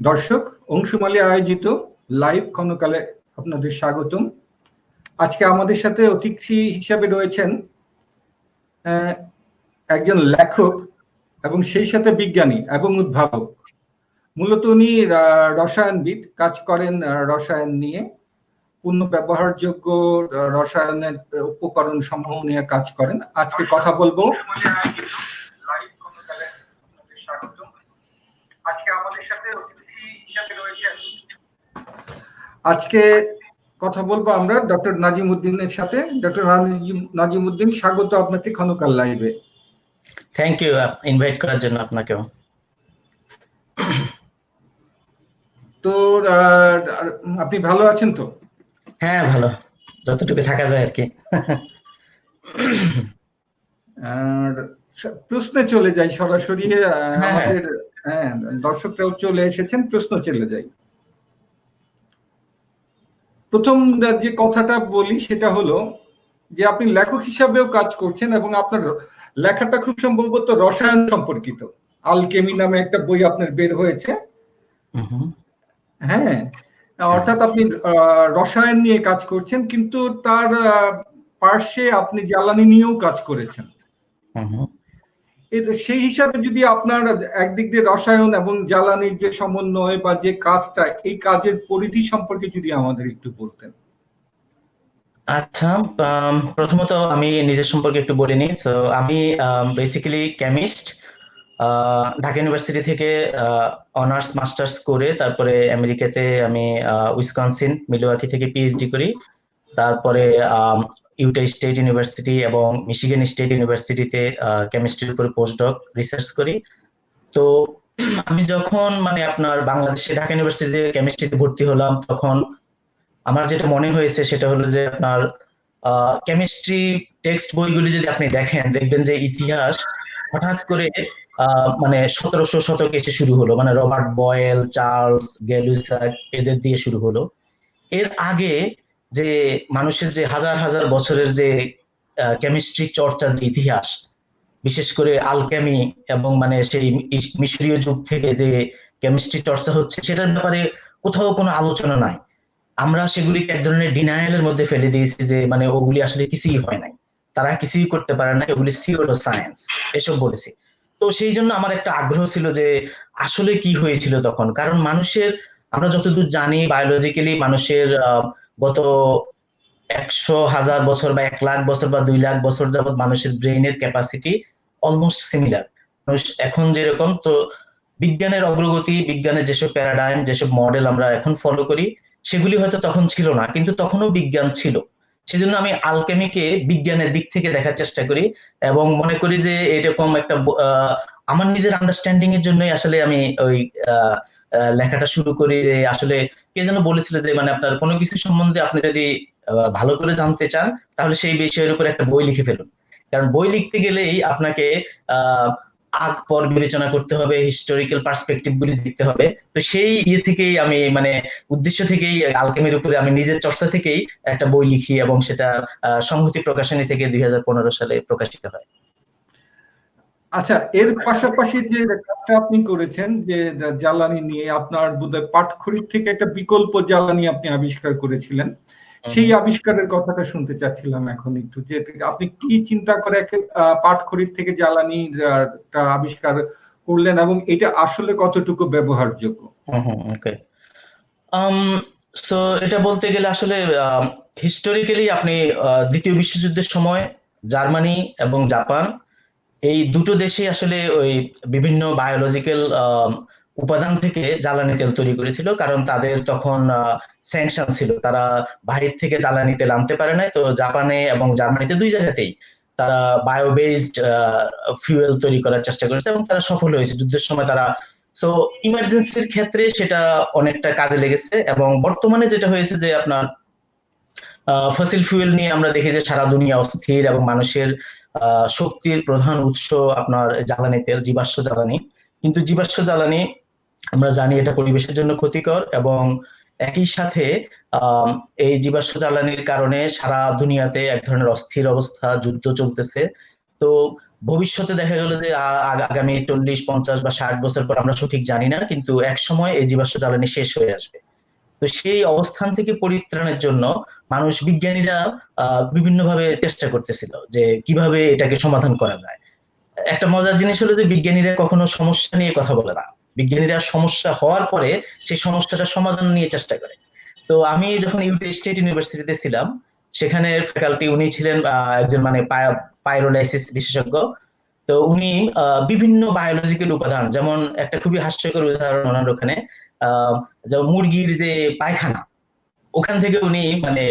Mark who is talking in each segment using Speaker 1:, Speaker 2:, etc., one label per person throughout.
Speaker 1: দর্শক, অংশুমালী আয়োজিত লাইভ ক্ষণকালে আপনাদের স্বাগতম। আজকে আমাদের সাথে অতিথি হিসাবে রয়েছেন একজন লেখক এবং সেই সাথে বিজ্ঞানী এবং উদ্ভাবক। মূলত উনি রসায়নবিদ, কাজ করেন রসায়ন নিয়ে, পূর্ণ ব্যবহারযোগ্য রসায়নের উপকরণ সমূহ নিয়ে কাজ করেন। আজকে কথা বলবো আজকে আমাদের সাথে অতিথি হিসাবে রয়েছেন আজকে কথা বলবো আমরা ডক্টর নাজিম উদ্দিনের সাথে। ডক্টর নাজিম উদ্দিন, স্বাগত আপনাকে ক্ষণকাল লাইভে।
Speaker 2: থ্যাংক ইউ ইনভাইট করার জন্য আপনাকেও।
Speaker 1: তো আপনি ভালো আছেন তো?
Speaker 2: হ্যাঁ, ভালো, যতটুকু থাকা যায় আর কি।
Speaker 1: আর প্রশ্নে চলে যাই সরাসরি। আমাদের দর্শকরাও চলে এসেছেন, প্রশ্ন চলে যাই। প্রথম যে কথাটা বলি সেটা হলো যে আপনি লেখক হিসাবেও কাজ করছেন এবং আপনার লেখাটা খুব সম্ভবত রসায়ন সম্পর্কিত। আলকেমি নামে একটা বই আপনার বের হয়েছে। হ্যাঁ, অর্থাৎ আপনি রসায়ন নিয়ে কাজ করছেন, কিন্তু তার পার্শ্বে আপনি জ্বালানি নিয়েও কাজ করেছেন। সেই হিসাবে যদি আপনার একদিক দিয়ে রসায়ন এবং জ্বালানির যে সমন্বয় বা যে কাজটা, এই কাজের পরিধি সম্পর্কে যদি আমাদের একটু বলতেন।
Speaker 2: আচ্ছা, প্রথমত আমি নিজের সম্পর্কে একটু বলে নিই। তো আমি বেসিক্যালি কেমিস্ট, ঢাকা ইউনিভার্সিটি থেকে অনার্স মাস্টার্স করে তারপরে আমেরিকাতে আমি উইসকনসিন মিলওয়াকি থেকে পিএইচডি করি। তারপরে ইউটা স্টেট ইউনিভার্সিটি এবং মিশিগান স্টেট ইউনিভার্সিটিতে কেমিস্ট্রির উপরে পোস্টডক রিসার্চ করি। তো আমি যখন আপনার বাংলাদেশে ঢাকা ইউনিভার্সিটিতে কেমিস্ট্রিতে ভর্তি হলাম, তখন আমার যেটা মনে হয়েছে সেটা হলো যে আপনার কেমিস্ট্রি টেক্সট বইগুলি যদি আপনি দেখবেন যে ইতিহাস হঠাৎ করে 1700 শতকে এসে শুরু হলো, রবার্ট বয়েল, চার্লস গ্যালুসাক এদের দিয়ে শুরু হলো। এর আগে যে মানুষের যে হাজার হাজার বছরের যে কেমিস্ট্রি চর্চার যে ইতিহাস, বিশেষ করে আলকেমি এবং সেই মিশরীয় যুগ থেকে যে কেমিস্ট্রি চর্চা হচ্ছে, সেটার ব্যাপারে কোথাও কোনো আলোচনা নাই। আমরা সেগুলিকে এক ধরনের ডিনায়ালের মধ্যে ফেলে দিয়েছি যে ওগুলি আসলে কিছুই হয় নাই, তারা কিছুই করতে পারে না, ওগুলি সিউডো সায়েন্স, এসব বলেছি। তো সেই জন্য আমার একটা আগ্রহ ছিল যে আসলে কি হয়েছিল তখন। কারণ আমরা যতদূর জানি বায়োলজিক্যালি মানুষের গত 100,000 বছর বা 1,00,000 বছর বা 2,00,000 বছর যাবত মানুষের ব্রেইনের ক্যাপাসিটি অলমোস্ট সিমিলার। মানুষ এখন যেরকম, তো বিজ্ঞানের অগ্রগতি, বিজ্ঞানের যেসব প্যারাডাইম, যেসব মডেল আমরা এখন ফলো করি, সেগুলি হয়তো তখন ছিল না, কিন্তু তখনও বিজ্ঞান ছিল। সেজন্য আমি আলকেমিকে বিজ্ঞানের দিক থেকে দেখার চেষ্টা করি এবং মনে করি যে এরকম একটা আমার নিজের আন্ডারস্ট্যান্ডিং এর জন্যই আসলে আমি ওই লেখাটা শুরু করি। যে আসলে কে যেন বলেছিল যে আপনার কোনো কিছু সম্বন্ধে আপনি যদি ভালো করে জানতে চান, তাহলে সেই বিষয়ের উপর একটা বই লিখে ফেলুন। কারণ বই লিখতে গেলেই আপনাকে আগ পর বিবেচনা করতে হবে, হিস্টোরিক্যাল পার্সপেক্টিভ গুলি দেখতে হবে। তো সেই থেকেই আমি উদ্দেশ্য থেকেই আলকেমির উপরে আমি নিজের চর্চা থেকেই একটা বই লিখি এবং সেটা সংহতি প্রকাশনী থেকে 2015 সালে প্রকাশিত হয়।
Speaker 1: আচ্ছা, এর পাশাপাশি যে কাজটা আপনি করেছেন যে জ্বালানি নিয়ে, আপনার বোধহয় পাটখড়ির থেকে একটা বিকল্প জ্বালানি আপনি আবিষ্কার করেছিলেন, সেই আবিষ্কারের কথাটা শুনতে চাচ্ছিলাম এখন একটু, যে আপনি কি চিন্তা করে পাটখড়ির থেকে জ্বালানির আবিষ্কার করলেন এবং এটা আসলে কতটুকু ব্যবহারযোগ্য?
Speaker 2: ওকে, সো এটা বলতে গেলে আসলে হিস্টোরিক্যালি আপনি দ্বিতীয় বিশ্বযুদ্ধের সময় জার্মানি এবং জাপান, এই দুটো দেশে আসলে ওই বিভিন্ন বায়োলজিক্যাল উপাদান থেকে জ্বালানি তেল তৈরি করেছিল, কারণ তাদের তখন স্যাংশন ছিল, তারা বাহির থেকে জ্বালানি তেল আনতে পারে না। তো জাপানে এবং জার্মানিতে দুই জায়গাতেই তারা বায়ো বেসড ফিউয়েল তৈরি করার চেষ্টা করেছে এবং তারা সফল হয়েছে যুদ্ধের সময়। তারা সো ইমার্জেন্সির ক্ষেত্রে সেটা অনেকটা কাজে লেগেছে। এবং বর্তমানে যেটা হয়েছে যে আপনার ফসিল ফুয়েল নিয়ে আমরা দেখি যে সারা দুনিয়া অস্থির এবং মানুষের শক্তির প্রধান উৎস আপনার জ্বালানি তেল, জীবাশ্ম জ্বালানি। কিন্তু জীবাশ্ম জ্বালানি আমরা জানি এটা পরিবেশের জন্য ক্ষতিকর, এবং একই সাথে এই জীবাশ্ম জ্বালানির কারণে সারা দুনিয়াতে এক ধরনের অস্থির অবস্থা, যুদ্ধ চলতেছে। তো ভবিষ্যতে দেখা গেল যে আগামী 40, 50 বা 60 বছর পর আমরা সঠিক জানি না, কিন্তু এক সময় এই জীবাশ্ম জ্বালানি শেষ হয়ে আসবে। তো সেই অবস্থান থেকে পরিত্রাণের জন্য মানুষ, বিজ্ঞানীরা বিভিন্নভাবে চেষ্টা করতেছিল যে কিভাবে এটাকে সমাধান করা যায়। একটা মজার জিনিস হলো যে বিজ্ঞানীরা কখনো সমস্যা নিয়ে কথা বলে না, বিজ্ঞানীরা সমস্যা হওয়ার পরে সেই সমস্যাটা সমাধান নিয়ে চেষ্টা করে। তো আমি যখন ইউটি স্টেট ইউনিভার্সিটিতে ছিলাম, সেখানে ফ্যাকাল্টি উনি ছিলেন একজন মানে পাইরোলাইসিস বিশেষজ্ঞ। তো উনি বিভিন্ন বায়োলজিক্যাল উপাদান, যেমন একটা খুবই হাস্যকর উদাহরণ ওনার ওখানে, আহ, যেমন মুরগির যে পায়খানা, ওখান থেকে উনি মানে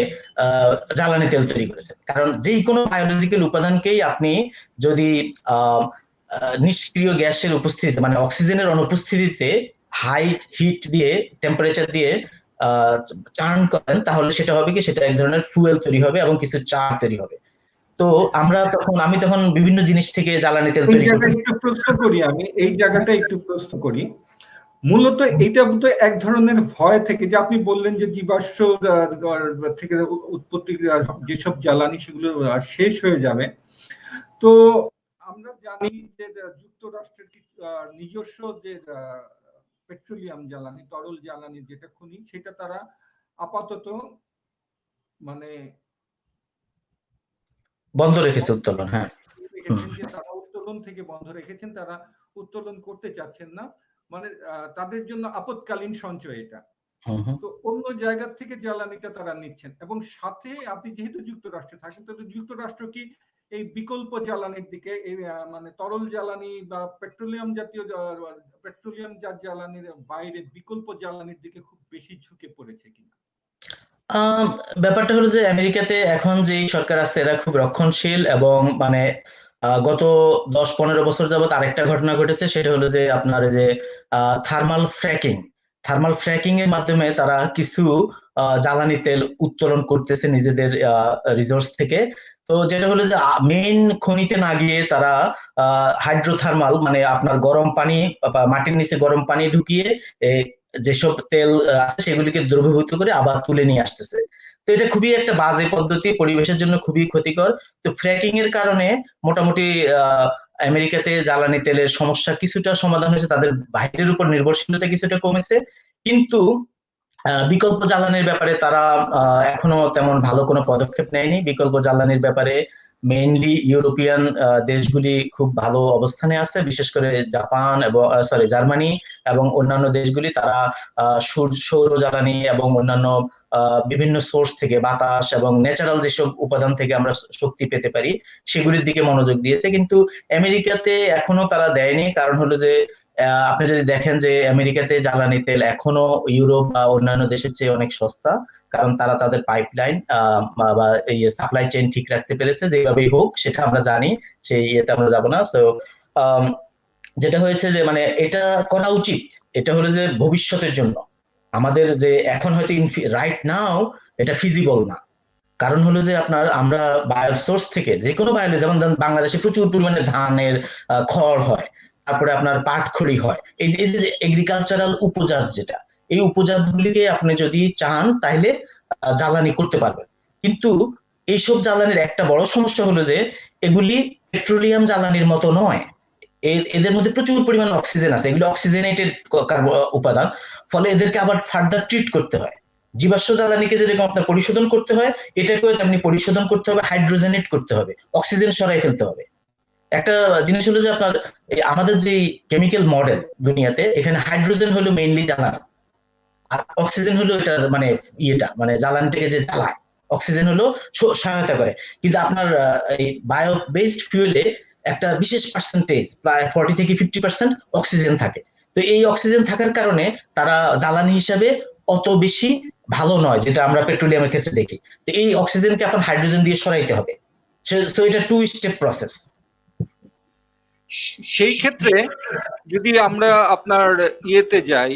Speaker 2: জ্বালানি তেল তৈরি করেছেন। কারণ যেই কোনো বায়োলজিক্যাল উপাদানকেই আপনি যদি আহ, নিষ্ক্রিয় গ্যাসের উপস্থিতিতে, মানে অক্সিজেনের অনুপস্থিতিতে হাই হিট দিয়ে, টেম্পারেচার দিয়ে চার্ন করেন, তাহলে সেটা হবে কি, সেটা এক ধরনের ফুয়েল তৈরি হবে এবং কিছু চার তৈরি হবে। তো আমি তখন বিভিন্ন জিনিস থেকে জ্বালানি তেল
Speaker 1: এই
Speaker 2: তৈরি
Speaker 1: জায়গায়
Speaker 2: করতেছি।
Speaker 1: একটু প্রশ্ন করি, আমি এই জায়গাটা একটু প্রশ্ন করি। মূলত এটা তো এক ধরনের ভয় থেকে, যে আপনি বললেন যে জীবাশ্ম থেকে উৎপত্তি যেসব জ্বালানি সেগুলো শেষ হয়ে যাবে। তো আমরা জানি যে যুক্তরাষ্ট্রের নিজস্ব যে পেট্রোলিয়াম জ্বালানি, তরল জ্বালানি যেটা খনি, সেটা তারা আপাতত মানে
Speaker 2: বন্ধ রেখেছে উত্তোলন, হ্যাঁ। হুম,
Speaker 1: রেখেছেন, যে তারা উত্তোলন থেকে বন্ধ রেখেছেন, তারা উত্তোলন করতে চাচ্ছেন না। মানে তাদের জন্য আপৎকালীন সঞ্চয় এটা।
Speaker 2: হুম, হুম।
Speaker 1: তো অন্য জায়গা থেকে জ্বালানিটা তারা নিচ্ছেন, এবং সাথে আপনি যেহেতু যুক্তরাষ্ট্রে থাকেন, তো যুক্তরাষ্ট্র কি এই বিকল্প জ্বালানির দিকে, এই মানে তরল জ্বালানি বা পেট্রোলিয়াম জাতীয় পেট্রোলিয়াম জাত জ্বালানির বাইরে বিকল্প জ্বালানির দিকে খুব বেশি ঝুঁকে পড়েছে কিনা?
Speaker 2: আম, ব্যাপারটা হলো যে আমেরিকাতে এখন যে সরকার আছে এরা খুব রক্ষণশীল, এবং মানে গত 10-15 বছর যাবত আরেকটা ঘটনা ঘটেছে, সেটা হলো যে আপনার এই যে থার্মাল ফ্র্যাকিং এর মাধ্যমে তারা কিছু জ্বালানি তেল উত্তোলন করতেছে নিজেদের রিসোর্স থেকে। তো যেটা হলো যে মেইন খনিতে না গিয়ে তারা হাইড্রোথার্মাল, মানে আপনার গরম পানি বা মাটির নিচে গরম পানি ঢুকিয়ে যেসব তেল আছে সেগুলিকে দ্রবীভূত করে আবার তুলে নিয়ে আসতেছে। তো এটা খুবই একটা বাজে পদ্ধতি, পরিবেশের জন্য খুবই ক্ষতিকর। তো ফ্র্যাকিং এর কারণে মোটামুটি আহ আমেরিকাতে জ্বালানি তেলের সমস্যা কিছুটা সমাধান হয়েছে, তাদের বাইরের উপর নির্ভরশীলতা কিছুটা কমেছে। কিন্তু বিকল্প জ্বালানির ব্যাপারে তারা এখনো তেমন ভালো কোনো পদক্ষেপ নেয়নি। বিকল্প জ্বালানির ব্যাপারে মেইনলি ইউরোপিয়ান দেশগুলি খুব ভালো অবস্থানে আছে, বিশেষ করে জাপান এবং জার্মানি এবং অন্যান্য দেশগুলি, তারা সৌর জ্বালানি এবং অন্যান্য বিভিন্ন সোর্স থেকে, বাতাস এবং ন্যাচারাল যেসব উপাদান থেকে আমরা শক্তি পেতে পারি, সেগুলির দিকে মনোযোগ দিয়েছে। কিন্তু আমেরিকাতে এখনো তারা দেয়নি। কারণ হলো যে আপনি যদি দেখেন যে আমেরিকাতে জ্বালানি তেল এখনো ইউরোপ বা অন্যান্য দেশের চেয়ে অনেক সস্তা, কারণ তারা তাদের পাইপলাইন বা এই সাপ্লাই চেইন ঠিক রাখতে পেরেছে, যেভাবেই হোক সেটা আমরা জানি, সেই ইয়েতে আমরা যাব না। তো যেটা হয়েছে যে মানে এটা করা উচিত, এটা হলো যে ভবিষ্যতের জন্য আমাদের, যে এখন হয়তো রাইট নাও এটা ফিজিবল না। কারণ হলো যে আপনার আমরা বায়ো সোর্স থেকে যে কোনো বায়ো, যেমন ধরেন বাংলাদেশে প্রচুর পরিমাণে ধানের খড় হয়, তারপরে আপনার পাটখড়ি হয়, এই যে এগ্রিকালচারাল উপজাত, যেটা এই উপজাত গুলিকে আপনি যদি চান তাহলে জ্বালানি করতে পারবেন। কিন্তু এইসব জ্বালানির একটা বড় সমস্যা হলো যে এগুলি পেট্রোলিয়াম জ্বালানির মতো নয়। এদের মধ্যে প্রচুর পরিমাণ অক্সিজেন আছে, এগুলো অক্সিজেনেটেড উপাদান। ফলে এদেরকে আবার ফার্দার ট্রিট করতে হয়। জীবাশ্ম জ্বালানিকে যেরকম আপনার পরিশোধন করতে হয়, এটাকেও তেমনি পরিশোধন করতে হবে, হাইড্রোজেনেট করতে হবে, অক্সিজেন সরাই ফেলতে হবে। একটা জিনিস হলো যে আপনার আমাদের যে কেমিক্যাল মডেল দুনিয়াতে, এখানে হাইড্রোজেন হলো মেইনলি জ্বালানি, আর অক্সিজেন হলো এটার মানে ইয়েটা, মানে জ্বালানিটাকে যে জ্বালায়, অক্সিজেন হলো সহায়তা করে। কিন্তু আপনার এই বায়ো বেসড ফুয়েলে একটা বিশেষ পার্সেন্টেজ, প্রায় 40 থেকে 50% অক্সিজেন থাকে। তো এই অক্সিজেন থাকার কারণে তারা জ্বালানি হিসাবে অত বেশি ভালো নয়, যেটা আমরা পেট্রোলিয়ামের ক্ষেত্রে দেখি। তো এই অক্সিজেনকে আপনার হাইড্রোজেন দিয়ে সরাইতে হবে। তো এটা 2 স্টেপ প্রসেস।
Speaker 3: সেই ক্ষেত্রে যদি আমরা আপনার ইয়েতে যাই,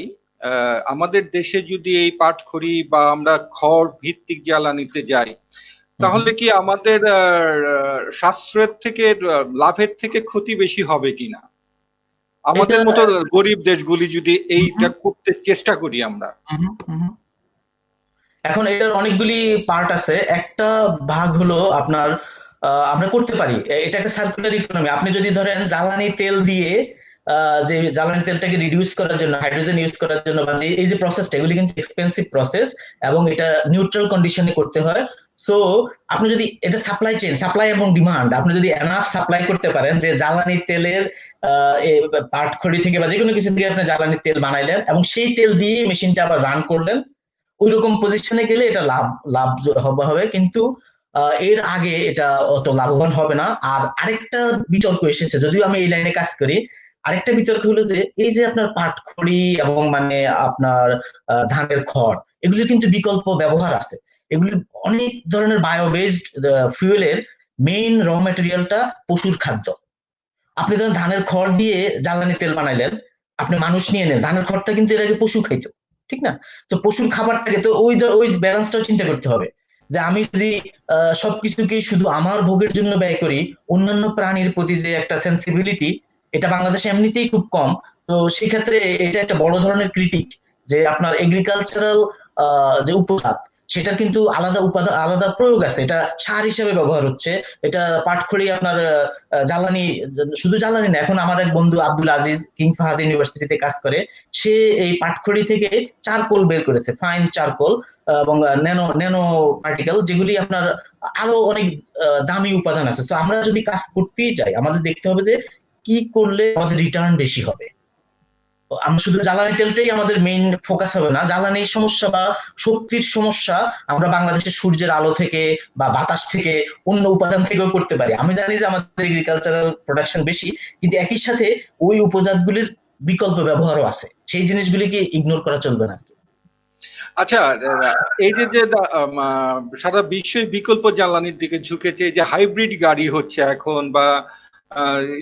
Speaker 3: আমাদের দেশে যদি এই পাটখড়ি বা আমরা খড় ভিত্তিক জ্বালানিতে যাই, তাহলে কি আমাদের সাশ্রয়ের থেকে লাভের থেকে ক্ষতি বেশি হবে কিনা? আমাদের মতো গরিব দেশগুলি যদি এইটা করতে চেষ্টা করি আমরা।
Speaker 2: এখন এটার অনেকগুলি পার্ট আছে। একটা ভাগ হলো আপনার আমরা করতে পারি। এটা একটা সার্কুলার ইকোনমি। আপনি যদি ধরেন জ্বালানি তেল দিয়ে যে জ্বালানি তেলটাকে রিডিউস করার জন্য হাইড্রোজেন ইউজ করার জন্য বা এই যে প্রসেসটা, এগুলি কিন্তু এক্সপেন্সিভ প্রসেস এবং এটা নিউট্রাল কন্ডিশনে করতে হয়। সো আপনি যদি এটা সাপ্লাই চেইন, সাপ্লাই এবং ডিমান্ড, আপনি যদি এনাফ সাপ্লাই করতে পারেন যে জ্বালানি তেলের পাটখড়ি থেকে বা যে কোনো কিছু থেকে আপনি জ্বালানি তেল বানাইলেন এবং সেই তেল দিয়ে মেশিনটা আবার রান করলেন, ওই রকম পজিশনে গেলে এটা লাভ হবে। কিন্তু এর আগে এটা অত লাভবান হবে না। আর আরেকটা বিতর্ক এসেছে, যদিও আমি এই লাইনে কাজ করি, আরেকটা বিতর্ক হলো যে এই যে আপনার পাটখড়ি এবং মানে আপনার ধানের খড়, এগুলির কিন্তু বিকল্প ব্যবহার আছে। এগুলি অনেক ধরনের বায়ো বেসড ফুয়েলের মেইন র ম্যাটেরিয়ালটা পশুর খাদ্য। আপনি ধরেন ধানের খড় দিয়ে জ্বালানি তেল বানাইলেন, আপনি মানুষ নিয়ে নেন, ধানের খড়টা কিন্তু এর আগে পশু খাইতো, ঠিক না? তো পশুর খাবারটাকে তো ওই ব্যালেন্সটাও চিন্তা করতে হবে, যে আমি যদি সবকিছুকে শুধু আমার ভোগের জন্য ব্যয় করি, অন্যান্য প্রাণীর প্রতি যে একটা সেন্সিবিলিটি, এটা বাংলাদেশে এমনিতেই খুব কম। তো সেক্ষেত্রে এটা একটা বড় ধরনের ক্রিটিক, যে আপনার এগ্রিকালচারাল যে উপজাত, সেটার কিন্তু আলাদা উপাদান, আলাদা প্রয়োগ আছে, এটা সার হিসেবে ব্যবহার হচ্ছে। এটা পাটখড়ি আপনার জ্বালানি, শুধু জ্বালানি না, এখন আমার এক বন্ধু আব্দুল আজিজ কিং ফাহাদ ইউনিভার্সিটিতে কাজ করে, সে এই পাটখড়ি থেকে চারকোল বের করেছে, ফাইন চারকোল এবং ন্যানো ন্যানো পার্টিকেল, যেগুলি আপনার আরো অনেক দামি উপাদান আছে। তো আমরা যদি কাজ করতেই যাই, আমাদের দেখতে হবে যে কি করলে আমাদের রিটার্ন বেশি হবে। আমরা শুধু জ্বালানি তেলটাই আমাদের মেইন ফোকাস হবে না, জ্বালানির সমস্যা বা শক্তির সমস্যা আমরা বাংলাদেশের সূর্যের আলো থেকে বা বাতাস থেকে, অন্য উপাদান থেকেও করতে পারি। আমি জানি যে আমাদের এগ্রিকালচারাল প্রোডাকশন বেশি, কিন্তু একই সাথে ওই উপজাতগুলির বিকল্প ব্যবহারও আছে, সেই জিনিসগুলিকে ইগনোর করা চলবে না।
Speaker 3: আচ্ছা, এই যে যে সারা বিশ্বই বিকল্প জ্বালানির দিকে ঝুঁকেছে, এই যে হাইব্রিড গাড়ি হচ্ছে এখন, বা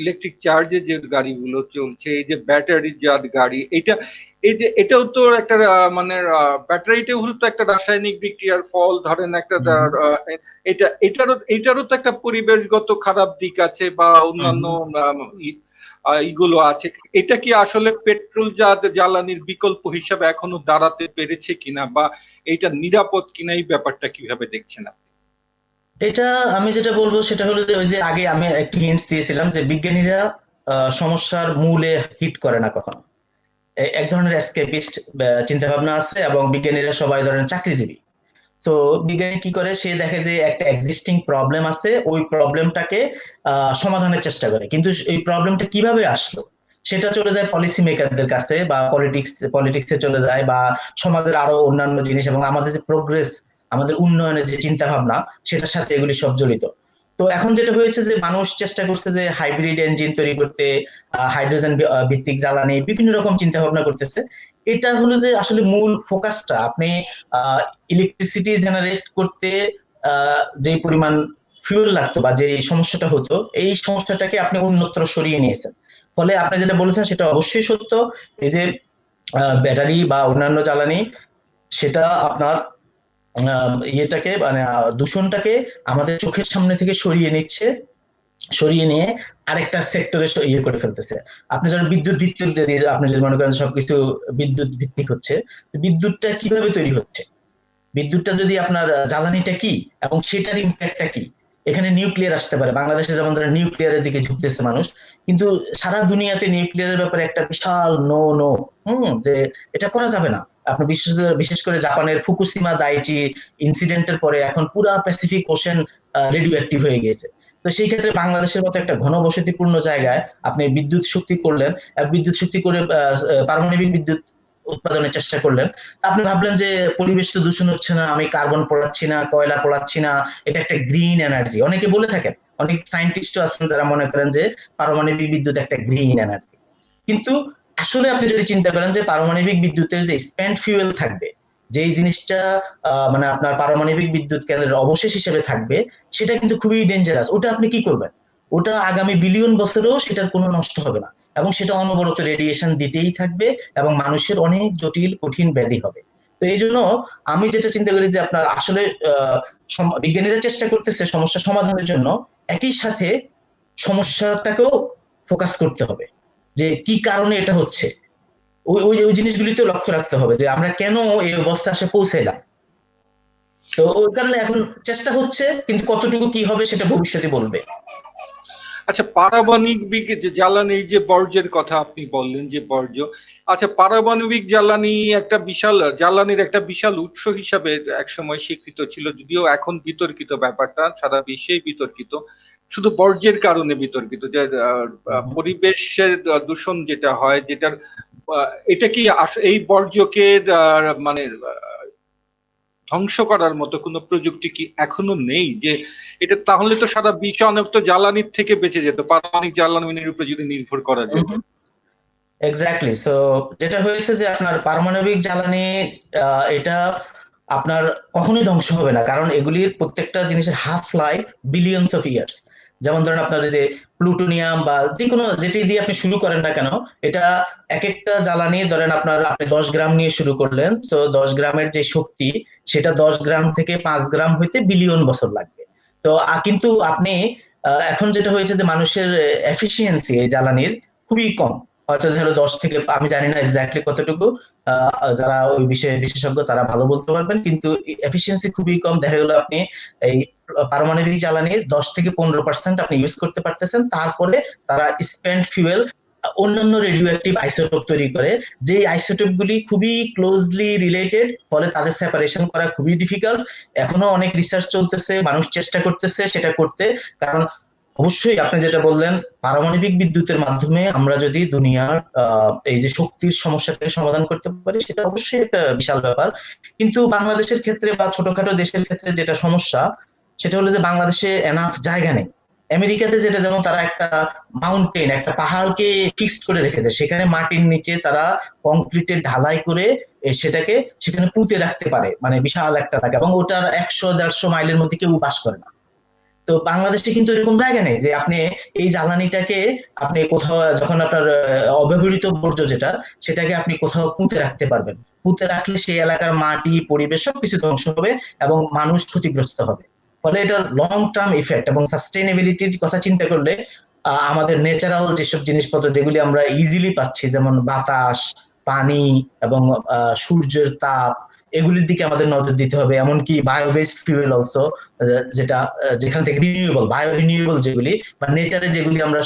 Speaker 3: ইলেকট্রিক চার্জে যে গাড়িগুলো চলছে, এই যে ব্যাটারি জাত গাড়ি, এটা এই যে এটাও তো একটা মানে ব্যাটারিটাও হলো তো একটা রাসায়নিক বিক্রিয়ার ফল, ধরেন একটা এটারও তো একটা পরিবেশগত খারাপ দিক আছে বা অন্যান্য ইগুলো আছে। এটা কি আসলে পেট্রোল জাত জ্বালানির বিকল্প হিসাবে এখনো দাঁড়াতে পেরেছে কিনা, বা এটা নিরাপদ কিনা, এই ব্যাপারটা কিভাবে দেখছেন আপনি?
Speaker 2: এটা আমি যেটা বলবো সেটা হলো যে ওই যে আগে আমি একটু হিন্টস দিয়েছিলাম যে বিজ্ঞানীরা সমস্যার মূলে হিট করে না কখনো। এক ধরনের এসকেপিস্ট চিন্তা ভাবনা আছে, এবং বিজ্ঞানীরা সবাই ধরেন চাকরিজীবী। তো বিজ্ঞানী কি করে, সে দেখে যে একটা এক্সিস্টিং প্রবলেম আছে, ওই প্রবলেমটাকে সমাধানের চেষ্টা করে। কিন্তু এই প্রবলেমটা কিভাবে আসলো সেটা চলে যায় পলিসি মেকারদের কাছে, বা পলিটিক্সে চলে যায়, বা সমাজের আরো অন্যান্য জিনিস, এবং আমাদের যে প্রোগ্রেস, আমাদের উন্নয়নের যে চিন্তা ভাবনা, সেটার সাথে এগুলি সব জড়িত। তো এখন যেটা হয়েছে যে মানুষ চেষ্টা করছে যে হাইব্রিড ইঞ্জিন তৈরি করতে, হাইড্রোজেন ভিত্তিক জ্বালানি, বিভিন্ন রকম চিন্তা ভাবনা করতেছে। এটা হলো যে আসলে মূল ফোকাসটা, আপনি ইলেকট্রিসিটি জেনারেট করতে যে পরিমাণ ফিউল লাগতো বা যে সমস্যাটা হতো, এই সমস্যাটাকে আপনি অন্যত্র সরিয়ে নিয়েছেন। ফলে আপনি যেটা বলেছেন সেটা অবশ্যই সত্য। এই যে ব্যাটারি বা অন্যান্য জ্বালানি, সেটা আপনার ইয়েটাকে মানে দূষণটাকে আমাদের চোখের সামনে থেকে সরিয়ে নিচ্ছে, সরিয়ে নিয়ে আরেকটা সেক্টরে ইয়ে করে ফেলতেছে। আপনি যখন বিদ্যুৎ ভিত্তিক, যদি আপনি যদি মনে করেন সবকিছু বিদ্যুৎ ভিত্তিক হচ্ছে, বিদ্যুৎটা কিভাবে তৈরি হচ্ছে, বিদ্যুৎটা যদি আপনার জ্বালানিটা কি এবং সেটার ইম্প্যাক্টটা কি, এখানে নিউক্লিয়ার আসতে পারে। বাংলাদেশে যেমন ধরেন নিউক্লিয়ারের দিকে ঝুঁকতেছে মানুষ, কিন্তু সারা দুনিয়াতে নিউক্লিয়ারের ব্যাপারে একটা বিশাল নো নো, যে এটা করা যাবে না। আপনি বিশেষ করে জাপানের ফুকুশিমা দাইচি ইনসিডেন্টের পরে এখন পুরা প্যাসিফিক ওশেন রেডিও অ্যাক্টিভ হয়ে গেছে। তো সেই ক্ষেত্রে বাংলাদেশের মতো একটা ঘনবসতিপূর্ণ জায়গায় আপনি বিদ্যুৎ শক্তি করলেন, বিদ্যুৎ শক্তি করে পারমাণবিক বিদ্যুৎ উৎপাদনের চেষ্টা করলেন। আপনি ভাবলেন যে পরিবেশ তো দূষণ হচ্ছে না, আমি কার্বন পোড়াচ্ছি না, কয়লা পোড়াচ্ছি না, এটা একটা গ্রিন এনার্জি। অনেকে বলে থাকেন, অনেক সায়েন্টিস্টও আছেন যারা মনে করেন যে পারমাণবিক বিদ্যুৎ একটা গ্রিন এনার্জি। কিন্তু আসলে আপনি যদি চিন্তা করেন যে পারমাণবিক বিদ্যুতের যে স্প্যান্ট ফিউয়েল থাকবে, যেই জিনিসটা মানে আপনার পারমাণবিক বিদ্যুৎ কেন্দ্রের অবশেষ হিসেবে থাকবে, সেটা কিন্তু খুবই ডেঞ্জারাস। ওটা আপনি কি করবেন? ওটা আগামী বিলিয়ন বছরেও সেটার কোনো নষ্ট হবে না, এবং সেটা অনবরত রেডিয়েশন দিতেই থাকবে, এবং মানুষের অনেক জটিল কঠিন ব্যাধি হবে। তো এই জন্য আমি যেটা চিন্তা করি যে আপনার আসলে বিজ্ঞানীরা চেষ্টা করতেছে সমস্যা সমাধানের জন্য, একই সাথে সমস্যাটাকেও ফোকাস করতে হবে, যে কি কারণে এটা হচ্ছে। ওই ওই ওই জিনিসগুলিতে লক্ষ্য রাখতে হবে যে আমরা কেন এই অবস্থা আসে পৌঁছাইলাম। তো ওই কারণে এখন চেষ্টা হচ্ছে, কিন্তু কতটুকু কি হবে সেটা ভবিষ্যতে বলবে।
Speaker 3: আচ্ছা, পারমাণবিক যে জ্বালানি, যে বর্জ্যের কথা আপনি বললেন, যে বর্জ্য, আচ্ছা, পারমাণবিক জ্বালানি একটা বিশাল জ্বালানির একটা বিশাল উৎস হিসাবে একসময় স্বীকৃত ছিল, যদিও এখন বিতর্কিত, ব্যাপারটা সারা বিশ্বেই বিতর্কিত, শুধু বর্জ্যের কারণে বিতর্কিত, যে পরিবেশের দূষণ যেটা হয়, যেটার এটা কি এই বর্জ্যকে মানে ধ্বংস করার মতো কোনো প্রযুক্তি কি এখনো নেই? যে এটা তাহলে তো সারা বিশ্ব অনেক তো জ্বালানির থেকে বেঁচে যেত, পারমাণবিক জ্বালানির উপরে যদি নির্ভর করা যেত।
Speaker 2: এক্স্যাক্টলি। সো যেটা হয়েছে যে আপনার পারমাণবিক জ্বালানি, এটা আপনার কখনোই ধ্বংস হবে না, কারণ এগুলির প্রত্যেকটা জিনিসের half life billions of years. যেমন ধরেন আপনার যে প্লুটোনিয়াম বা যে কোনো যেটি দিয়ে আপনি শুরু করেন না কেন, এটা এক একটা জ্বালানি, ধরেন আপনি 10 গ্রাম নিয়ে শুরু করলেন, তো 10 গ্রামের যে শক্তি, সেটা 10 গ্রাম থেকে 5 গ্রাম হইতে বিলিয়ন বছর লাগবে। তো কিন্তু আপনি এখন যেটা হয়েছে যে মানুষের এফিসিয়েন্সি এই জ্বালানির খুবই কম। হয়তো ধরো 10 থেকে, আমি জানি না এক্স্যাক্টলি কতটুকু, যারা ওই বিষয়ে বিশেষজ্ঞ তারা ভালো বলতে পারবেন, কিন্তু এফিসিয়েন্সি খুবই কম। দেখা গেল আপনি এই পারমাণবিক জ্বালানির 10 থেকে 15% আপনি ইউজ করতে পারতেছেন, তারপরে তারা স্পেন্ট ফিউয়েল অন্যান্য রেডিও অ্যাক্টিভ আইসোটোপ তৈরি করে, যে আইসোটোপ গুলি খুবই ক্লোজলি রিলেটেড, ফলে তাদের সেপারেশন করা খুবই ডিফিকাল্ট। এখনো অনেক রিসার্চ চলতেছে, মানুষ চেষ্টা করতেছে সেটা করতে। কারণ অবশ্যই আপনি যেটা বললেন, পারমাণবিক বিদ্যুতের মাধ্যমে আমরা যদি দুনিয়ার এই যে শক্তির সমস্যাটাকে সমাধান করতে পারি, সেটা অবশ্যই একটা বিশাল ব্যাপার। কিন্তু বাংলাদেশের ক্ষেত্রে বা ছোটখাটো দেশের ক্ষেত্রে যেটা সমস্যা, সেটা হলো যে বাংলাদেশে এনাফ জায়গা নেই। আমেরিকাতে যেটা, যেমন তারা একটা মাউন্টেন, একটা পাহাড়কে ফিক্সড করে রেখেছে, সেখানে মাটির নিচে তারা কংক্রিটের ঢালাই করে সেটাকে সেখানে পুঁতে রাখতে পারে, মানে বিশাল একটা জায়গা, এবং ওটার 100-150 মাইলের মধ্যে কেউ বাস করে না। তো বাংলাদেশে কিন্তু এরকম জায়গা নেই যে আপনি এই জ্বালানিটাকে আপনি কোথাও, যখন আপনার অব্যবহৃত বর্জ্য যেটা, সেটাকে আপনি কোথাও পুঁতে রাখতে পারবেন। পুঁতে রাখলে সেই এলাকার মাটি, পরিবেশ সবকিছু ধ্বংস হবে এবং মানুষ ক্ষতিগ্রস্ত হবে। ফলে এটার লং টার্ম ইফেক্ট এবং সাস্টেনেবিলিটির কথা চিন্তা করলে, আমাদের ন্যাচারাল যেসব জিনিসপত্র যেগুলি আমরা ইজিলি পাচ্ছি, যেমন বাতাস, পানি এবং সূর্যের তাপ, এগুলির দিকে আমাদের নজর দিতে হবে। এমনকি বায়োবেসড ফিউয়েল অলসো, যেটা যেখান থেকে রিনিউয়েবল, বায়ো রিনিউয়েবল যেগুলি বা নেচারে যেগুলি আমরা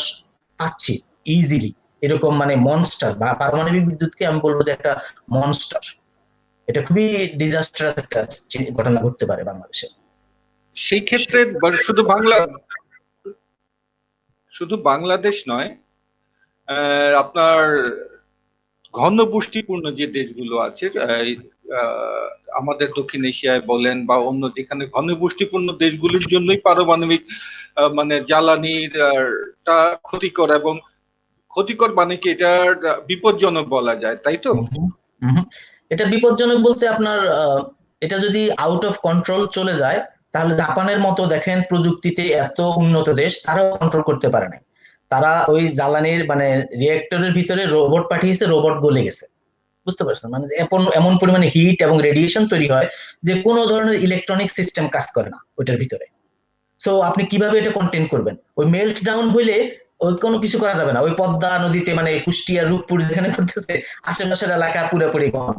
Speaker 2: পাচ্ছি ইজিলি, এরকম মানে মনস্টার বা পারমাণবিক বিদ্যুৎকে আমি বলবো যে একটা মনস্টার। এটা খুবই ডিজাস্টারাস একটা ঘটনা ঘটতে পারে বাংলাদেশে।
Speaker 3: সেই ক্ষেত্রে শুধু বাংলাদেশ নয়, আপনার ঘনবসতিপূর্ণ যে দেশগুলো আছে, আমাদের দক্ষিণ এশিয়ায় বলেন বা অন্য যেখানে ঘনবসতিপূর্ণ দেশগুলির জন্যই পারমাণবিক মানে জ্বালানির টা ক্ষতিকর, এবং ক্ষতিকর মানে কি এটা বিপজ্জনক বলা যায়, তাই তো?
Speaker 2: এটা বিপজ্জনক বলতে আপনার এটা যদি আউট অফ কন্ট্রোল চলে যায়, তাহলে জাপানের মতো দেখেন প্রযুক্তিতে এত উন্নত দেশ, তারাও কন্ট্রোল করতে পারে না। তারা ওই জ্বালানির মানে রিয়েক্টরের ভিতরে রোবট পাঠিয়েছে, রোবট গলে গেছে। বুঝতে পারছেন, মানে এমন পরিমাণে হিট এবং রেডিয়েশন তৈরি হয় যে কোনো ধরনের ইলেকট্রনিক সিস্টেম কাজ করে না ওইটার ভিতরে। সো আপনি কিভাবে এটা কন্টেন করবেন? ওই মেল্ট ডাউন হইলে ওই কোনো কিছু করা যাবে না। ওই পদ্মা নদীতে, মানে কুষ্টিয়া, রূপপুর যেখানে করতেছে, আশেপাশের এলাকা পুরোপুরি গরম।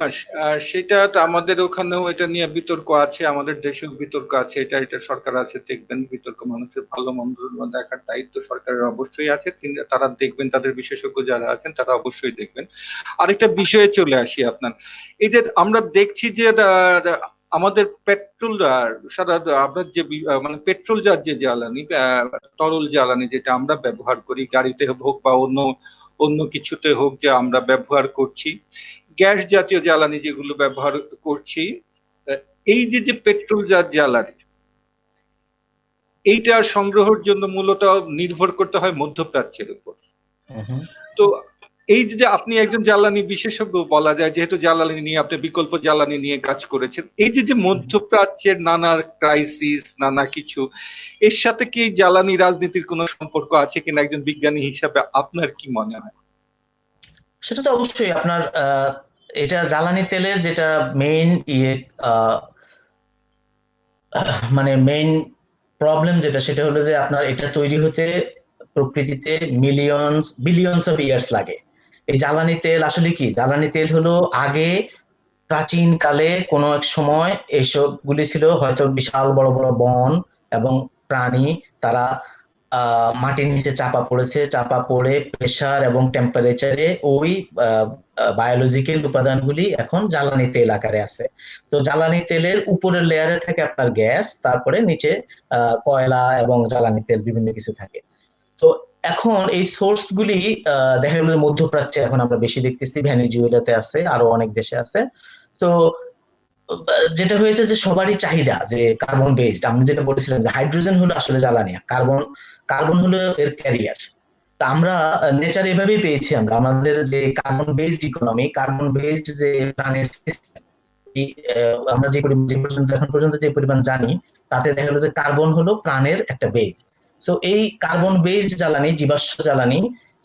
Speaker 3: আর সেটা তো আমাদের ওখানেও এটা নিয়ে বিতর্ক আছে, আমাদের দেশেও বিতর্ক আছে, এটা সরকার আছে দেখবেন, বিতর্ক মানুষের ভালো মন্দ দেখার দায়িত্ব সরকারের অবশ্যই আছে, তারা দেখবেন, তাদের বিশেষজ্ঞ যারা আছেন তারা অবশ্যই দেখবেন। আরেকটা বিষয়ে চলে আসি আপনার, এই যে আমরা দেখছি যে আমাদের পেট্রোল, সারা আমরা যে মানে পেট্রোল জাত যে জ্বালানি, তরল জ্বালানি যেটা আমরা ব্যবহার করি, গাড়িতে হোক বা অন্য অন্য কিছুতে হোক, যে আমরা ব্যবহার করছি, গ্যাস জাতীয় জ্বালানি যেগুলো ব্যবহার করছি, এই যে পেট্রোল জাত জ্বালানি, এইটা সংগ্রহের জন্য মূলত নির্ভর করতে হয় মধ্যপ্রাচ্যের উপর। তো এই যে আপনি একজন জ্বালানি বিশেষজ্ঞ বলা যায়, যেহেতু জ্বালানি নিয়ে আপনি বিকল্প জ্বালানি নিয়ে কাজ করেছেন, এই যে মধ্যপ্রাচ্যের নানা ক্রাইসিস, নানা কিছু, এর সাথে কি জ্বালানি রাজনীতির কোনো সম্পর্ক আছে কিনা, একজন বিজ্ঞানী হিসাবে আপনার কি মনে হয়?
Speaker 2: সেটা তো অবশ্যই আপনার এটা জ্বালানি তেলের যেটা মেইন মানে মেইন প্রবলেম যেটা, সেটা হলো যে আপনার এটা তৈরি হতে প্রকৃতিতে বিলিয়নস অফ ইয়ার্স লাগে। এই জ্বালানি তেল আসলে কি, জ্বালানি তেল হলো আগে প্রাচীন কালে কোনো এক সময় এইসবগুলি ছিল হয়তো বিশাল বড় বড় বন এবং প্রাণী, তারা মাটির নিচে চাপা পড়েছে, চাপা পড়ে প্রেসার এবং টেম্পারেচারে ওই বায়োলজিক্যাল উপাদানগুলি এখন জ্বালানি তেল আকারে আছে। তো জ্বালানি তেলের উপরের লেয়ারে থাকে আপনার গ্যাস, তারপরে নিচে কয়লা এবং জ্বালানি তেল বিভিন্ন কিছু থাকে। তো এখন এই সোর্স গুলি দেখা গেল মধ্যপ্রাচ্যে এখন আমরা বেশি দেখতেছি, ভেনেজুয়েলাতে আছে, আরো অনেক দেশে আছে। তো যেটা হয়েছে যে সবারই চাহিদা যে কার্বন বেসড, আমি যেটা বলেছিলাম যে হাইড্রোজেন হলো আসলে জ্বালানি, কার্বন কার্বন হলো এর ক্যারিয়ার। তা আমরা নেচার এভাবেই পেয়েছি, আমরা আমাদের যে carbon based economy, carbon based যে প্রাণের সিস্টেম, আমরা যে পর্যন্ত এখন পর্যন্ত যে পরিমাণ জানি তাতে দেখা গেলো যে কার্বন হলো প্রাণের একটা বেস। সো এই কার্বন বেসড জ্বালানি, জীবাশ্ম জ্বালানি,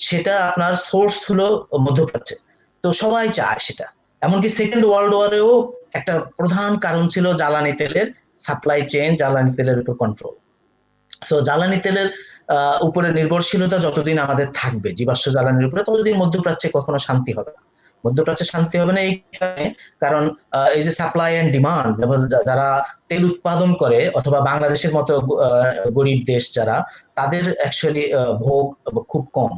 Speaker 2: সেটা আপনার সোর্স হলো মধ্যপ্রাচ্যে। তো সবাই চায় সেটা, এমনকি সেকেন্ড ওয়ার্ল্ড ওয়ারেও একটা প্রধান কারণ ছিল জ্বালানি তেলের সাপ্লাই চেইন, জ্বালানি তেলের উপর কন্ট্রোল। সো জ্বালানি তেলের উপরে নির্ভরশীলতা যতদিন আমাদের থাকবে জীবাশ্ম জ্বালানির উপরে, ততদিন মধ্যপ্রাচ্যে কখনো শান্তি হবে না। মধ্যপ্রাচ্যে শান্তি হবে না এই কারণে, কারণ এই যে সাপ্লাই এন্ড ডিমান্ড, যারা তেল উৎপাদন করে অথবা বাংলাদেশের মতো গরিব দেশ যারা, তাদের অ্যাকচুয়ালি ভোগ খুব কম।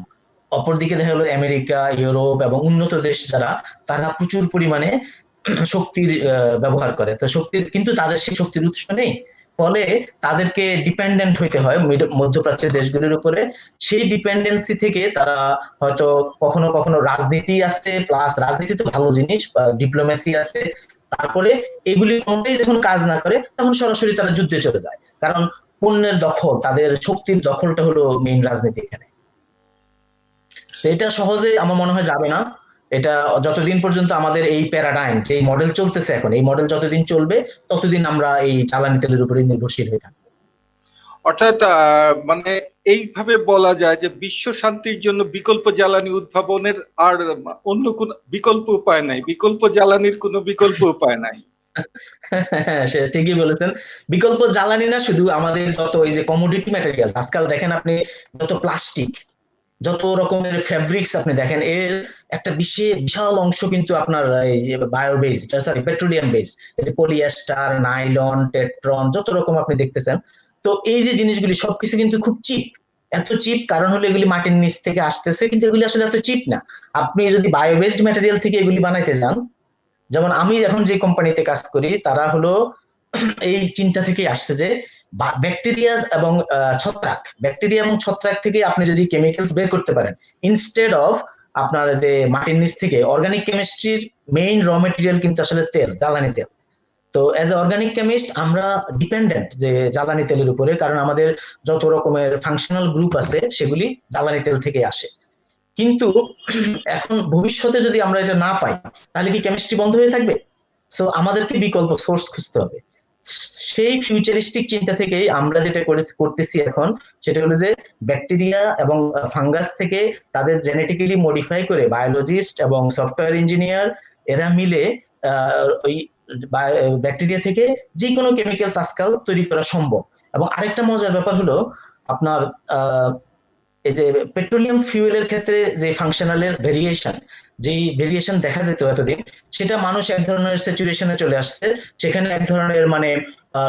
Speaker 2: অপরদিকে দেখা গেলো আমেরিকা, ইউরোপ এবং উন্নত দেশ যারা, তারা প্রচুর পরিমাণে শক্তির ব্যবহার করে। তো শক্তির, কিন্তু তাদের সেই শক্তির উৎস নেই, ফলে তাদেরকে ডিপেন্ডেন্ট হইতে হয় মধ্যপ্রাচ্যের দেশগুলির উপরে। সেই ডিপেন্ডেন্সি থেকে তারা হয়তো কখনো কখনো রাজনীতি আছে, প্লাস রাজনীতি তো ভালো জিনিস, ডিপ্লোমেসি আছে, তারপরে এগুলি কোনটাই যখন কাজ না করে তখন সরাসরি তারা যুদ্ধে চলে যায়, কারণ পণ্যের দখল, তাদের শক্তির দখলটা হলো মেইন রাজনীতি এখানে। তো এটা সহজে আমার মনে হয় যাবে না। এটা যতদিন পর্যন্ত আমাদের এই প্যারাডাইম, যে মডেল চলতেছে এখন, এই মডেল যতদিন চলবে ততদিন আমরা এই জ্বালানি তেলের উপরে নির্ভরশীল হয়ে থাকবো।
Speaker 3: অর্থাৎ মানে এইভাবে বলা যায় যে বিশ্ব শান্তির জন্য বিকল্প জ্বালানি উদ্ভাবনের আর অন্য কোন বিকল্প উপায় নাই, বিকল্প জ্বালানির কোনো বিকল্প উপায় নাই।
Speaker 2: সে ঠিকই বলেছেন। বিকল্প জ্বালানি না, শুধু আমাদের যত এই যে কমোডিটি ম্যাটেরিয়াল আজকাল দেখেন আপনি, যত প্লাস্টিক, যত রকমের ফেব্রিক্স আপনি দেখেন, এর একটা বিশাল অংশ কিন্তু আপনার এই bio based, sorry petroleum based, polyester, nylon, tetron, যত রকম আপনি দেখতেছেন। তো এই যে জিনিসগুলি সবকিছু কিন্তু খুব চিপ। এত চিপ কারণ হলো এগুলি মাটির নিচ থেকে আসতেছে, কিন্তু এগুলি আসলে এত চিপ না। আপনি যদি বায়ো বেসড ম্যাটেরিয়াল থেকে এগুলি বানাইতে যান, যেমন আমি এখন যে কোম্পানিতে কাজ করি, তারা হলো এই চিন্তা থেকে আসছে যে ব্যাকটেরিয়া এবং ছত্রাক থেকে আপনি যদি কেমিক্যালস বের করতে পারেন, ইনস্টেড অফ আপনার যে মাটির নিচ থেকে, অর্গানিক কেমিস্ট্রির মেইন র মেটেরিয়াল কিন্তু আসলে তেল, জ্বালানি তেল। তো এজ এ অর্গানিক কেমিস্ট আমরা ডিপেন্ডেন্ট যে জ্বালানি তেলের উপরে, কারণ আমাদের যত রকমের ফাংশনাল গ্রুপ আছে সেগুলি জ্বালানি তেল থেকে আসে। কিন্তু এখন ভবিষ্যতে যদি আমরা এটা না পাই, তাহলে কি কেমিস্ট্রি বন্ধ হয়ে থাকবে? সো আমাদেরকে বিকল্প সোর্স খুঁজতে হবে। সেই ফিউচারিস্টিক চিন্তা থেকেই আমরা যেটা করতেছি এখন, সেটা হলো যে ব্যাকটেরিয়া এবং ফাঙ্গাস থেকে তাদের জেনেটিক্যালি মডিফাই করে বায়োলজিস্ট এবং সফটওয়্যার ইঞ্জিনিয়ার এরা মিলে ওই ব্যাকটেরিয়া থেকে যে কোনো কেমিক্যালস আজকাল তৈরি করা সম্ভব। এবং আরেকটা মজার ব্যাপার হলো আপনার এই যে পেট্রোলিয়াম ফিউয়েলের ক্ষেত্রে যে ফাংশনালের ভেরিয়েশন, যেই ভেরিয়েশন দেখা যেত এতদিন, সেটা মানুষ এক ধরনের স্যাচুরেশনে চলে আসছে, সেখানে এক ধরনের মানে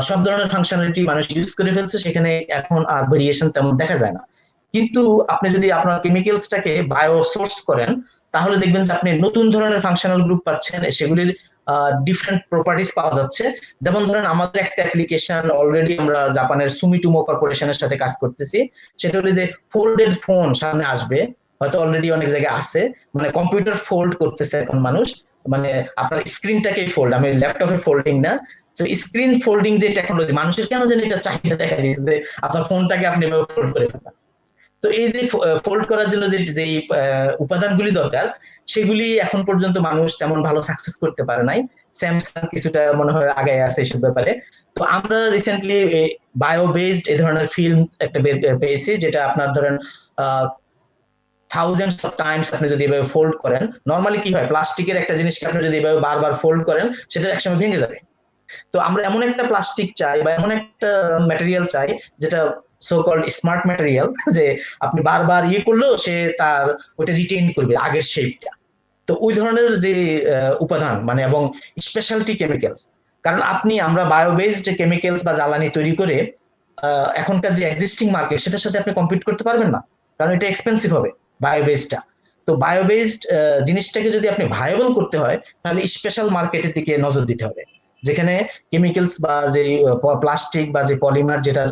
Speaker 2: সব ধরনের ফাংশনালিটি মানুষ ইউজ করে ফেলছে, সেখানে এখন আর ভেরিয়েশন তেমন দেখা যায় না। কিন্তু আপনি যদি আপনার কেমিক্যালসটাকে বায়ো সোর্স করেন, তাহলে দেখবেন যে আপনি নতুন ধরনের ফাংশনাল গ্রুপ পাচ্ছেন, সেগুলির ডিফারেন্ট প্রপার্টিস পাওয়া যাচ্ছে। যেমন ধরেন আমাদের একটা অ্যাপ্লিকেশন অলরেডি আমরা জাপানের সুমিটোমো কর্পোরেশনের সাথে কাজ করতেছি, সেটা হলো যে ফোল্ডেড ফোন সামনে আসবে, হয়তো অলরেডি অনেক জায়গায় আছে, মানে কম্পিউটার ফোল্ড করতেছে এখন মানুষ, মানে আপনার স্ক্রিনটাকেই ফোল্ড, আমি ল্যাপটপে ফোল্ডিং না, স্ক্রিন ফোল্ডিং যে টেকনোলজি, মানুষের কেন যেন এটা চাহিদা দেখা দিয়েছে যে আপনার ফোনটাকে আপনি ফোল্ড করে ফেলেন। তো এই যে ফোল্ড করার জন্য যে উপাদানগুলি দরকার, সেগুলি এখন পর্যন্ত মানুষ তেমন ভালো সাকসেস করতে পারে নাই। স্যামসাং কিছুটা মনে হয় আগায় আছে এসব ব্যাপারে। তো আমরা রিসেন্টলি বায়ো বেসড এই ধরনের ফিল্ম একটা পেয়েছি, যেটা আপনার ধরেন থাউজেন্ডস অফ টাইমস আপনি যদি এভাবে ফোল্ড করেন, নর্মালি কি হয়, প্লাস্টিকের একটা জিনিসকে আপনি যদি এভাবে বারবার ফোল্ড করেন, সেটা একসময় ভেঙে যাবে। তো আমরা এমন একটা প্লাস্টিক চাই বা এমন একটা ম্যাটেরিয়াল চাই, যেটা সো কল্ড স্মার্ট ম্যাটেরিয়াল, যে আপনি বারবার ইয়ে করলেও সে তার ওটা রিটেইন করবে আগের শেপটা। তো ওই ধরনের যে উপাদান মানে এবং স্পেশালিটি কেমিক্যালস, কারণ আমরা বায়ো বেসড যে কেমিক্যালস বা জ্বালানি তৈরি করে এখনকার যে এক্সিস্টিং মার্কেট সেটার সাথে আপনি কম্পিট করতে পারবেন না, কারণ এটা এক্সপেন্সিভ হবে বায়ো বেসডটা। তো বায়ো বেসড জিনিসটাকে যদি আপনি ভায়াবল করতে হয় তাহলে স্পেশাল মার্কেটের দিকে নজর দিতে হবে, যেখানে কেমিক্যালস বা যে প্লাস্টিক বা যে পলিমার যেটার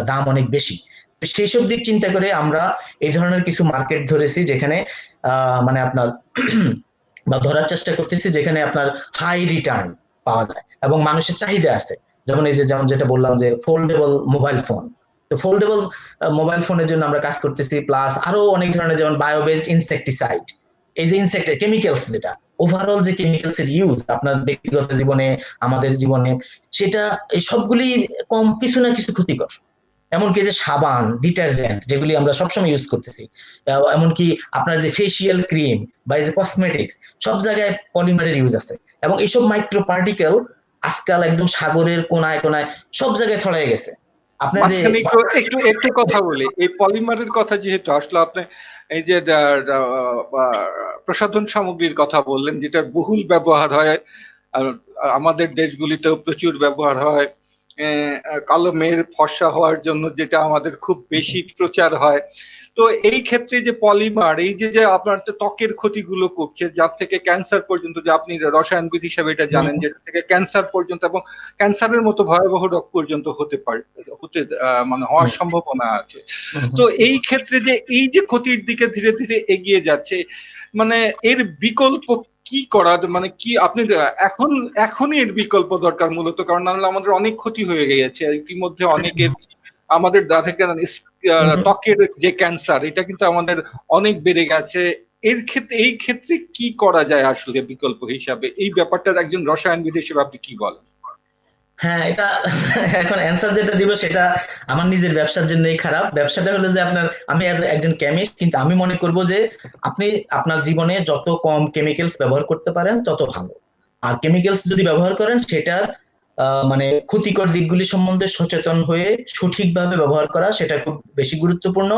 Speaker 2: দাম অনেক বেশি। তো সেই সব দিক চিন্তা করে আমরা এই ধরনের কিছু মার্কেট ধরেছি যেখানে মানে আপনার বা ধরার চেষ্টা করতেছি যেখানে আপনার হাই রিটার্ন পাওয়া যায় এবং মানুষের চাহিদা আছে। যেমন এই যে যেমন যেটা বললাম যে ফোল্ডেবল মোবাইল ফোন, তো ফোল্ডেবল মোবাইল ফোনের জন্য আমরা কাজ করতেছি, প্লাস আরো অনেক ধরনের যেমন বায়োবেসড ইনসেকটিসাইড, এই যে ইনসেক্ট কেমিক্যালস যেটা ওভারঅল যে কেমিক্যালস এর ইউজ আপনার ব্যক্তিগত জীবনে আমাদের জীবনে, সেটা এই সবগুলি কম কিছু না কিছু ক্ষতিকর। এমনকি যে সাবান ডিটারজেন্ট যেগুলি আমরা সবসময় ইউজ করতেছি, এমনকি আপনার যে ফেসিয়াল ক্রিম বা এই যে কসমেটিক্স, সব জায়গায় পলিমারের ইউজ আছে। এবং এইসব মাইক্রো পার্টিকেল আজকাল একদম সাগরের কোনায় কোনায় সব জায়গায় ছড়িয়ে গেছে। আপনার যে
Speaker 3: মাঝখানে একটু একটু একটু কথা বলি, এই পলিমারের কথা যেহেতু আসলে আপনি এই যে প্রসাধন সামগ্রীর কথা বললেন যেটার বহুল ব্যবহার হয়, আর আমাদের দেশগুলিতেও প্রচুর ব্যবহার হয়, কালো মেয়ের ফর্সা হওয়ার জন্য যেটা আমাদের খুব বেশি প্রচার হয়। তো এই ক্ষেত্রে যে পলিমার এই যে যে আপনার ত্বকের ক্ষতিগুলো করছে, যার থেকে ক্যান্সার পর্যন্ত, যে আপনি রসায়নবিদ হিসাবে এটা জানেন, যে থেকে ক্যান্সার পর্যন্ত এবং ক্যান্সারের মতো ভয়াবহ রোগ পর্যন্ত হতে পারে, মানে হওয়ার সম্ভাবনা আছে। তো এই ক্ষেত্রে যে এই যে ক্ষতির দিকে ধীরে ধীরে এগিয়ে যাচ্ছে, মানে এর বিকল্প কি করা, মানে কি আপনি এখনই এর বিকল্প দরকার মূলত, কারণ নাহলে আমাদের অনেক ক্ষতি হয়ে গিয়েছে ইতিমধ্যে অনেকের, আমাদের ত্বকের যে ক্যান্সার এটা কিন্তু আমাদের অনেক বেড়ে গেছে। এই ক্ষেত্রে কি করা যায় আসলে বিকল্প হিসাবে, এই ব্যাপারটার একজন রসায়নবিদ হিসেবে আপনি কি বলেন?
Speaker 2: হ্যাঁ, এটা এখন অ্যান্সার যেটা দিব সেটা আমার নিজের ব্যবসার জন্যই খারাপ। ব্যবসাটা হলো যে আমি একজন কেমিস্ট, কিন্তু আমি মনে করব যে আপনি আপনার জীবনে যত কম কেমিক্যালস ব্যবহার করতে পারেন তত ভালো। আর কেমিক্যালস যদি ব্যবহার করেন সেটার মানে ক্ষতিকর দিকগুলি সম্বন্ধে সচেতন হয়ে সঠিকভাবে ব্যবহার করা সেটা খুব বেশি গুরুত্বপূর্ণ।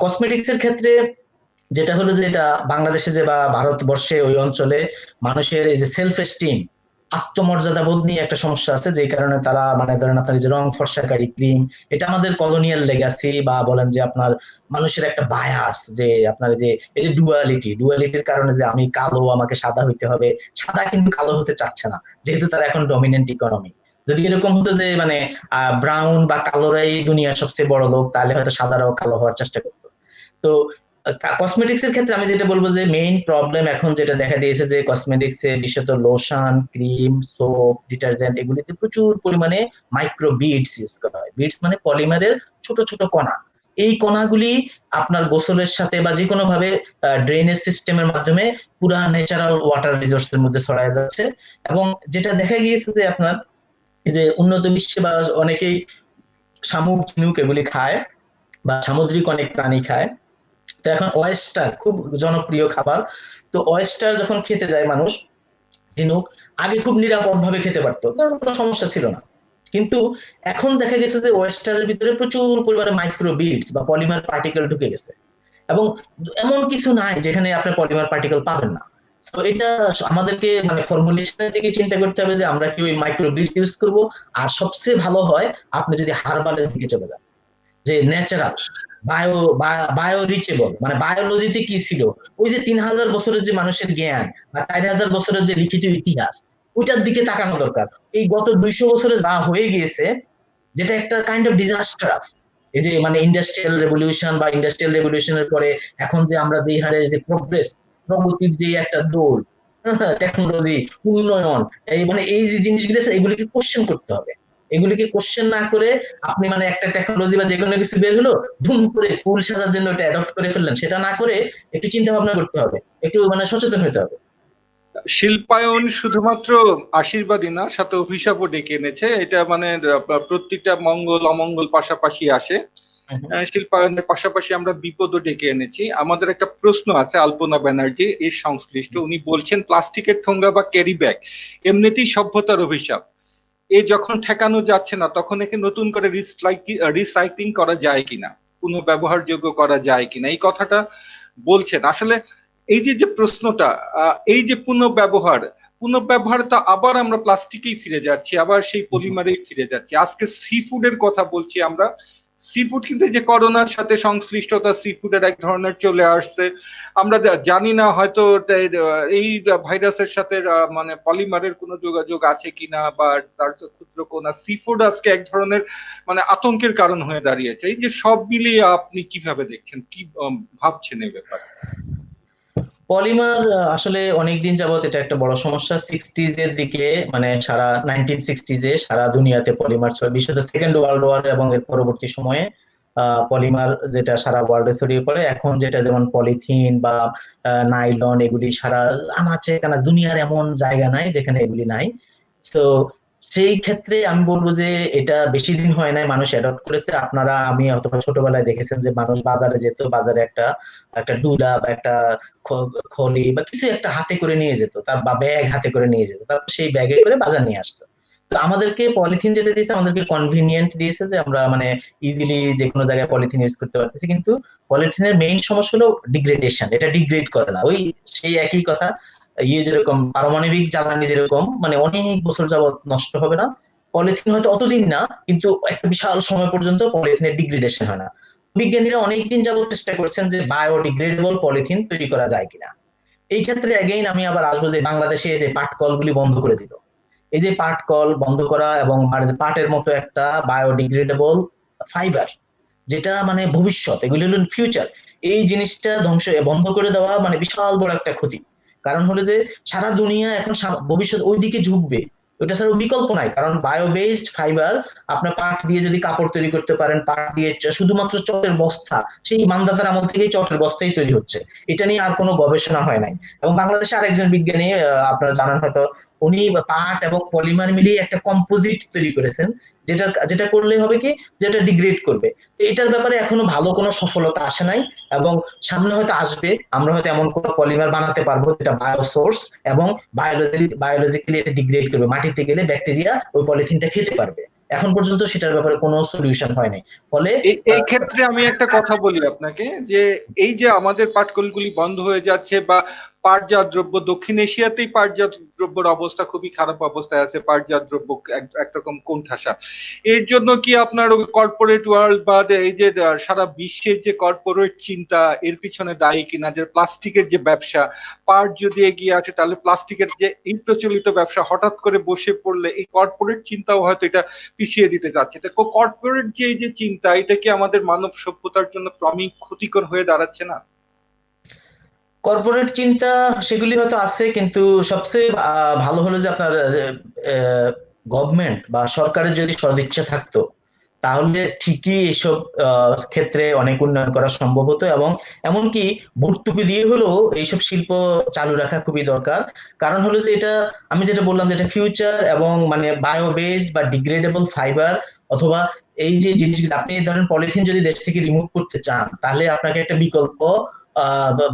Speaker 2: কসমেটিক্স এর ক্ষেত্রে যেটা হলো যে এটা বাংলাদেশে যে বা ভারতবর্ষে ওই অঞ্চলে মানুষের এই যে সেলফ এস্টিম, আত্মমর্যাদা বোধ নিয়ে একটা সমস্যা আছে, যেই কারণে তারা মানে ধরেন আপনার যে রং ফর্সাকারী ক্রিম, এটা আমাদের কলোনিয়াল লেগাসি, বা বলেন যে আপনার মানুষের একটা বায়াস, যে আপনার যে এই যে ডুয়ালিটির কারণে যে আমি কালো আমাকে সাদা হইতে হবে, সাদা কিন্তু কালো হতে চাচ্ছে না যেহেতু তারা এখন ডমিনেন্ট ইকোনমি। যদি এরকম হতো যে মানে ব্রাউন বা কালোরাই দুনিয়ার সবচেয়ে বড় লোক, তাহলে হয়তো সাদারাও কালো হওয়ার চেষ্টা করতো। তো কসমেটিক্স এর ক্ষেত্রে আমি যেটা বলবো যে মেইন প্রবলেম এখন যেটা দেখা দিয়েছে যে কসমেটিক্স এ বিশেষত লোশন, ক্রিম, সোপ, ডিটারজেন্ট এগুলিতে প্রচুর পরিমাণে মাইক্রো বিডস ইউজ করা হয়। বিডস মানে পলিমারের ছোট ছোট কণা। এই কণাগুলি আপনার গোসলের সাথে বা যে কোনো ভাবে ড্রেনেজ সিস্টেমের মাধ্যমে পুরা ন্যাচারাল ওয়াটার রিসোর্স এর মধ্যে ছড়ায় যাচ্ছে। এবং যেটা দেখা গিয়েছে যে আপনার এই যে উন্নত বিশ্বে বা অনেকেই শামুক ঝিনুক এগুলি খায় বা সামুদ্রিক অনেক প্রাণী খায়। তো এখন ওয়েস্টার খুব জনপ্রিয় খাবার। তো ওয়েস্টার যখন খেতে যায় মানুষ, ঝিনুক আগে খুব নিরাপদ ভাবে খেতে পারতো, কোনো সমস্যা ছিল না। কিন্তু এখন দেখা গেছে যে ওয়েস্টারের ভিতরে প্রচুর পরিমাণে মাইক্রো বিটস বা পলিমার পার্টিকেল ঢুকে গেছে। এবং এমন কিছু নাই যেখানে আপনি পলিমার পার্টিকেল পাবেন না। তো এটা আমাদেরকে মানে ফর্মুলেশনের দিকে চিন্তা করতে হবে যে আমরা কি ওই মাইক্রো বিটস ইউজ করব। আর সবচেয়ে ভালো হয় আপনি যদি হার্বালের দিকে চলে যান, যে ন্যাচারাল বায়ো রিচেবল, মানে বায়োলজিতে কি ছিল, ওই যে 3000 বছরের যে মানুষের জ্ঞান বা 4000 বছরের যে লিখিত ইতিহাস, ওইটার দিকে তাকানো দরকার। এই গত 200 বছরে যা হয়ে গিয়েছে, যেটা একটা কাইন্ড অফ ডিজাস্টার, এই যে মানে ইন্ডাস্ট্রিয়াল রেভলিউশনের পরে এখন যে আমরা যে হারে যে প্রগতির যে একটা দৌড়, টেকনোলজি উন্নয়ন, এই মানে এই যে জিনিসগুলো আছে এগুলিকে কোশ্চেন করতে হবে। এগুলিকে কোশ্চেন না করে আপনি মানে একটা টেকনোলজি বা যেকোনো কিছু বের হলো ধুম করে কুল সাজার জন্য এটা অ্যাডপ্ট করে ফেললেন, সেটা না করে একটু চিন্তা ভাবনা করতে হবে, একটু মানে সচেতন হতে হবে।
Speaker 3: শিল্পায়ন শুধুমাত্র আশীর্বাদই না, সাথে অভিশাপও ডেকে এনেছে। এটা মানে প্রত্যেকটা মঙ্গল অমঙ্গল পাশাপাশি আসে। শিল্পায়নের পাশাপাশি আমরা বিপদও ডেকে এনেছি। আমাদের একটা প্রশ্ন আছে আলপনা ব্যানার্জি এর সংশ্লিষ্ট, উনি বলছেন প্লাস্টিকের ঠোঙ্গা বা ক্যারি ব্যাগ এমনিতেই সভ্যতার অভিশাপ। এ যখন ঠেকানো যাচ্ছে না তখন একে নতুন করে রিসাইক্লিং করা যায় কিনা, পুনঃ ব্যবহারযোগ্য করা যায় কিনা, এই কথাটা বলছেন। আসলে এই যে প্রশ্নটা, এই যে পুনঃব্যবহার তো আবার আমরা প্লাস্টিকেই ফিরে যাচ্ছি, আবার সেই পলিমারেই ফিরে যাচ্ছি। আজকে সি ফুডের কথা বলছি আমরা। সি ফুড কিন্তু যে করোনার সাথে সংশ্লিষ্টতা সি ফুডের এক ধরনের চলে আসছে। আমরা জানি না হয়তো এই ভাইরাসের সাথে মানে পলিমারের কোনো যোগাযোগ আছে কিনা, বা তার ক্ষুদ্র কোনা সি ফুড আজকে এক ধরনের মানে আতঙ্কের কারণ হয়ে দাঁড়িয়েছে। এই যে সব মিলিয়ে আপনি কিভাবে দেখছেন, কি ভাবছেন এই ব্যাপারে?
Speaker 2: পলিমার আসলে অনেকদিন যাবত এটা একটা বড় সমস্যা। সিক্সটিজ এর দিকে, মানে সারা 1960s সারা দুনিয়াতে পলিমার ছিল, বিশেষত সেকেন্ড ওয়ার্ল্ড ওয়ার এবং এর পরবর্তী সময়ে পলিমার যেটা সারা ওয়ার্ল্ডে ছড়িয়ে পড়ে। এখন যেটা যেমন পলিথিন বা নাইলন, এগুলি সারা আনাচে কানা দুনিয়ার এমন জায়গা নাই যেখানে এগুলি নাই। তো সেই ক্ষেত্রে আমি বলবো যে এটা বেশি দিন হয় নাই মানুষ অ্যাডপ্ট করেছে। আপনারা, আমি অথবা ছোটবেলায় দেখেছেন যে মানুষ বাজারে যেত, বাজারে একটা একটা ডুলা বা একটা খলি বা কিছু একটা হাতে করে নিয়ে যেত, তার বা ব্যাগ হাতে করে নিয়ে যেত, তারপর সেই ব্যাগে করে বাজার নিয়ে আসতো। তো আমাদেরকে পলিথিন যেটা দিয়েছে, আমাদেরকে কনভিনিয়েন্ট দিয়েছে যে আমরা মানে ইজিলি যে কোনো জায়গায় পলিথিন ইউজ করতে পারতেছি। কিন্তু পলিথিনের মেইন সমস্যা হলো ডিগ্রেডেশন, এটা ডিগ্রেড করে না। ওই সেই একই কথা, যেরকম পারমাণবিক জ্বালানি যেরকম মানে অনেক বছর যাবত নষ্ট হবে না, পলিথিন হয়তো অতদিন না, কিন্তু একটা বিশাল সময় পর্যন্ত পলিথিনের ডিগ্রেডেশন হয় না। বিজ্ঞানীরা অনেকদিন যাবত চেষ্টা করছেন যে বায়োডিগ্রেডেবল পলিথিন তৈরি করা যায় কিনা। এই ক্ষেত্রে অ্যাগেইন আমি আবার আসবো যে বাংলাদেশে যে পাট কলগুলি বন্ধ করে দিল, এই যে পাট কল বন্ধ করা এবং পাটের মতো একটা বায়োডিগ্রেডেবল ফাইবার, যেটা মানে ভবিষ্যৎ, এগুলি হলো ফিউচার, এই জিনিসটা বন্ধ করে দেওয়া মানে বিশাল বড় একটা ক্ষতি। কারণ হলো যে সারা দুনিয়া এখন ভবিষ্যৎ ওই দিকে ঝুঁকবে, ওইটা ছাড়া বিকল্প নাই। কারণ বায়ো বেসড ফাইবার, আপনার পাট দিয়ে যদি কাপড় তৈরি করতে পারেন, পাট দিয়ে শুধুমাত্র চটের বস্তা, সেই মান্দাতার আমল থেকেই চটের বস্তাই তৈরি হচ্ছে, এটা নিয়ে আর কোনো গবেষণা হয় নাই। এবং বাংলাদেশে আরেকজন বিজ্ঞানী, আপনারা জানেন হয়তো, উনি পাট এবং পলিমার মিলিয়ে একটা কম্পোজিট তৈরি করেছেন, যেটা যেটা করলে হবে কি, যেটা ডিগ্রেড করবে। তো এটার ব্যাপারে এখনো ভালো কোনো সফলতা আসে নাই, এবং সামনে হয়তো আসবে। আমরা হয়তো এমন কোনো পলিমার বানাতে পারবো যেটা বায়োসোর্স এবং বায়োলজিক্যালি এটা ডিগ্রেড করবে, মাটিতে গেলে ব্যাকটেরিয়া ওই পলিথিনটা খেতে পারবে। এখন পর্যন্ত সেটার ব্যাপারে কোনো সলিউশন হয় নাই। ফলে
Speaker 3: এই ক্ষেত্রে আমি একটা কথা বলি আপনাকে, যে এই যে আমাদের পাটকলগুলি বন্ধ হয়ে যাচ্ছে, বা পাটজাত দ্রব্য, দক্ষিণ এশিয়াতেই পাটজাত দ্রব্যের অবস্থা খুবই খারাপ অবস্থায় আছে, পাটজাত দ্রব্য একরকম কোণঠাসা। এর জন্য কি আপনার কর্পোরেট ওয়ার্ল্ড বা এই যে সারা বিশ্বের যে কর্পোরেট চিন্তা এর পিছনে দায়ী কিনা? যে প্লাস্টিকের যে ব্যবসা, পাট যদি এগিয়ে আছে, তাহলে প্লাস্টিকের যে এই প্রচলিত ব্যবসা হঠাৎ করে বসে পড়লে এই কর্পোরেট চিন্তাও হয়তো এটা পিছিয়ে দিতে যাচ্ছে। তো কর্পোরেট যে এই যে চিন্তা, এটা কি আমাদের মানব সভ্যতার জন্য ক্রমিক ক্ষতিকর হয়ে দাঁড়াচ্ছে না?
Speaker 2: কর্পোরেট চিন্তা সেগুলি হয়তো আছে, কিন্তু সবচেয়ে ভালো হলো যে আপনার গভর্নমেন্ট বা সরকারের যদি সদিচ্ছা থাকতো, তাহলে ঠিকই এসব ক্ষেত্রে অনেক উন্নয়ন করা সম্ভব হতো। এবং এমনকি ভর্তুকি দিয়ে হলেও এইসব শিল্প চালু রাখা খুবই দরকার। কারণ হলো যে এটা, আমি যেটা বললাম যে এটা ফিউচার, এবং মানে বায়ো বেসড বা ডিগ্রেডেবল ফাইবার, অথবা এই যে জিনিসগুলো আপনি ধরেন পলিথিন যদি দেশ থেকে রিমুভ করতে চান, তাহলে আপনাকে একটা বিকল্প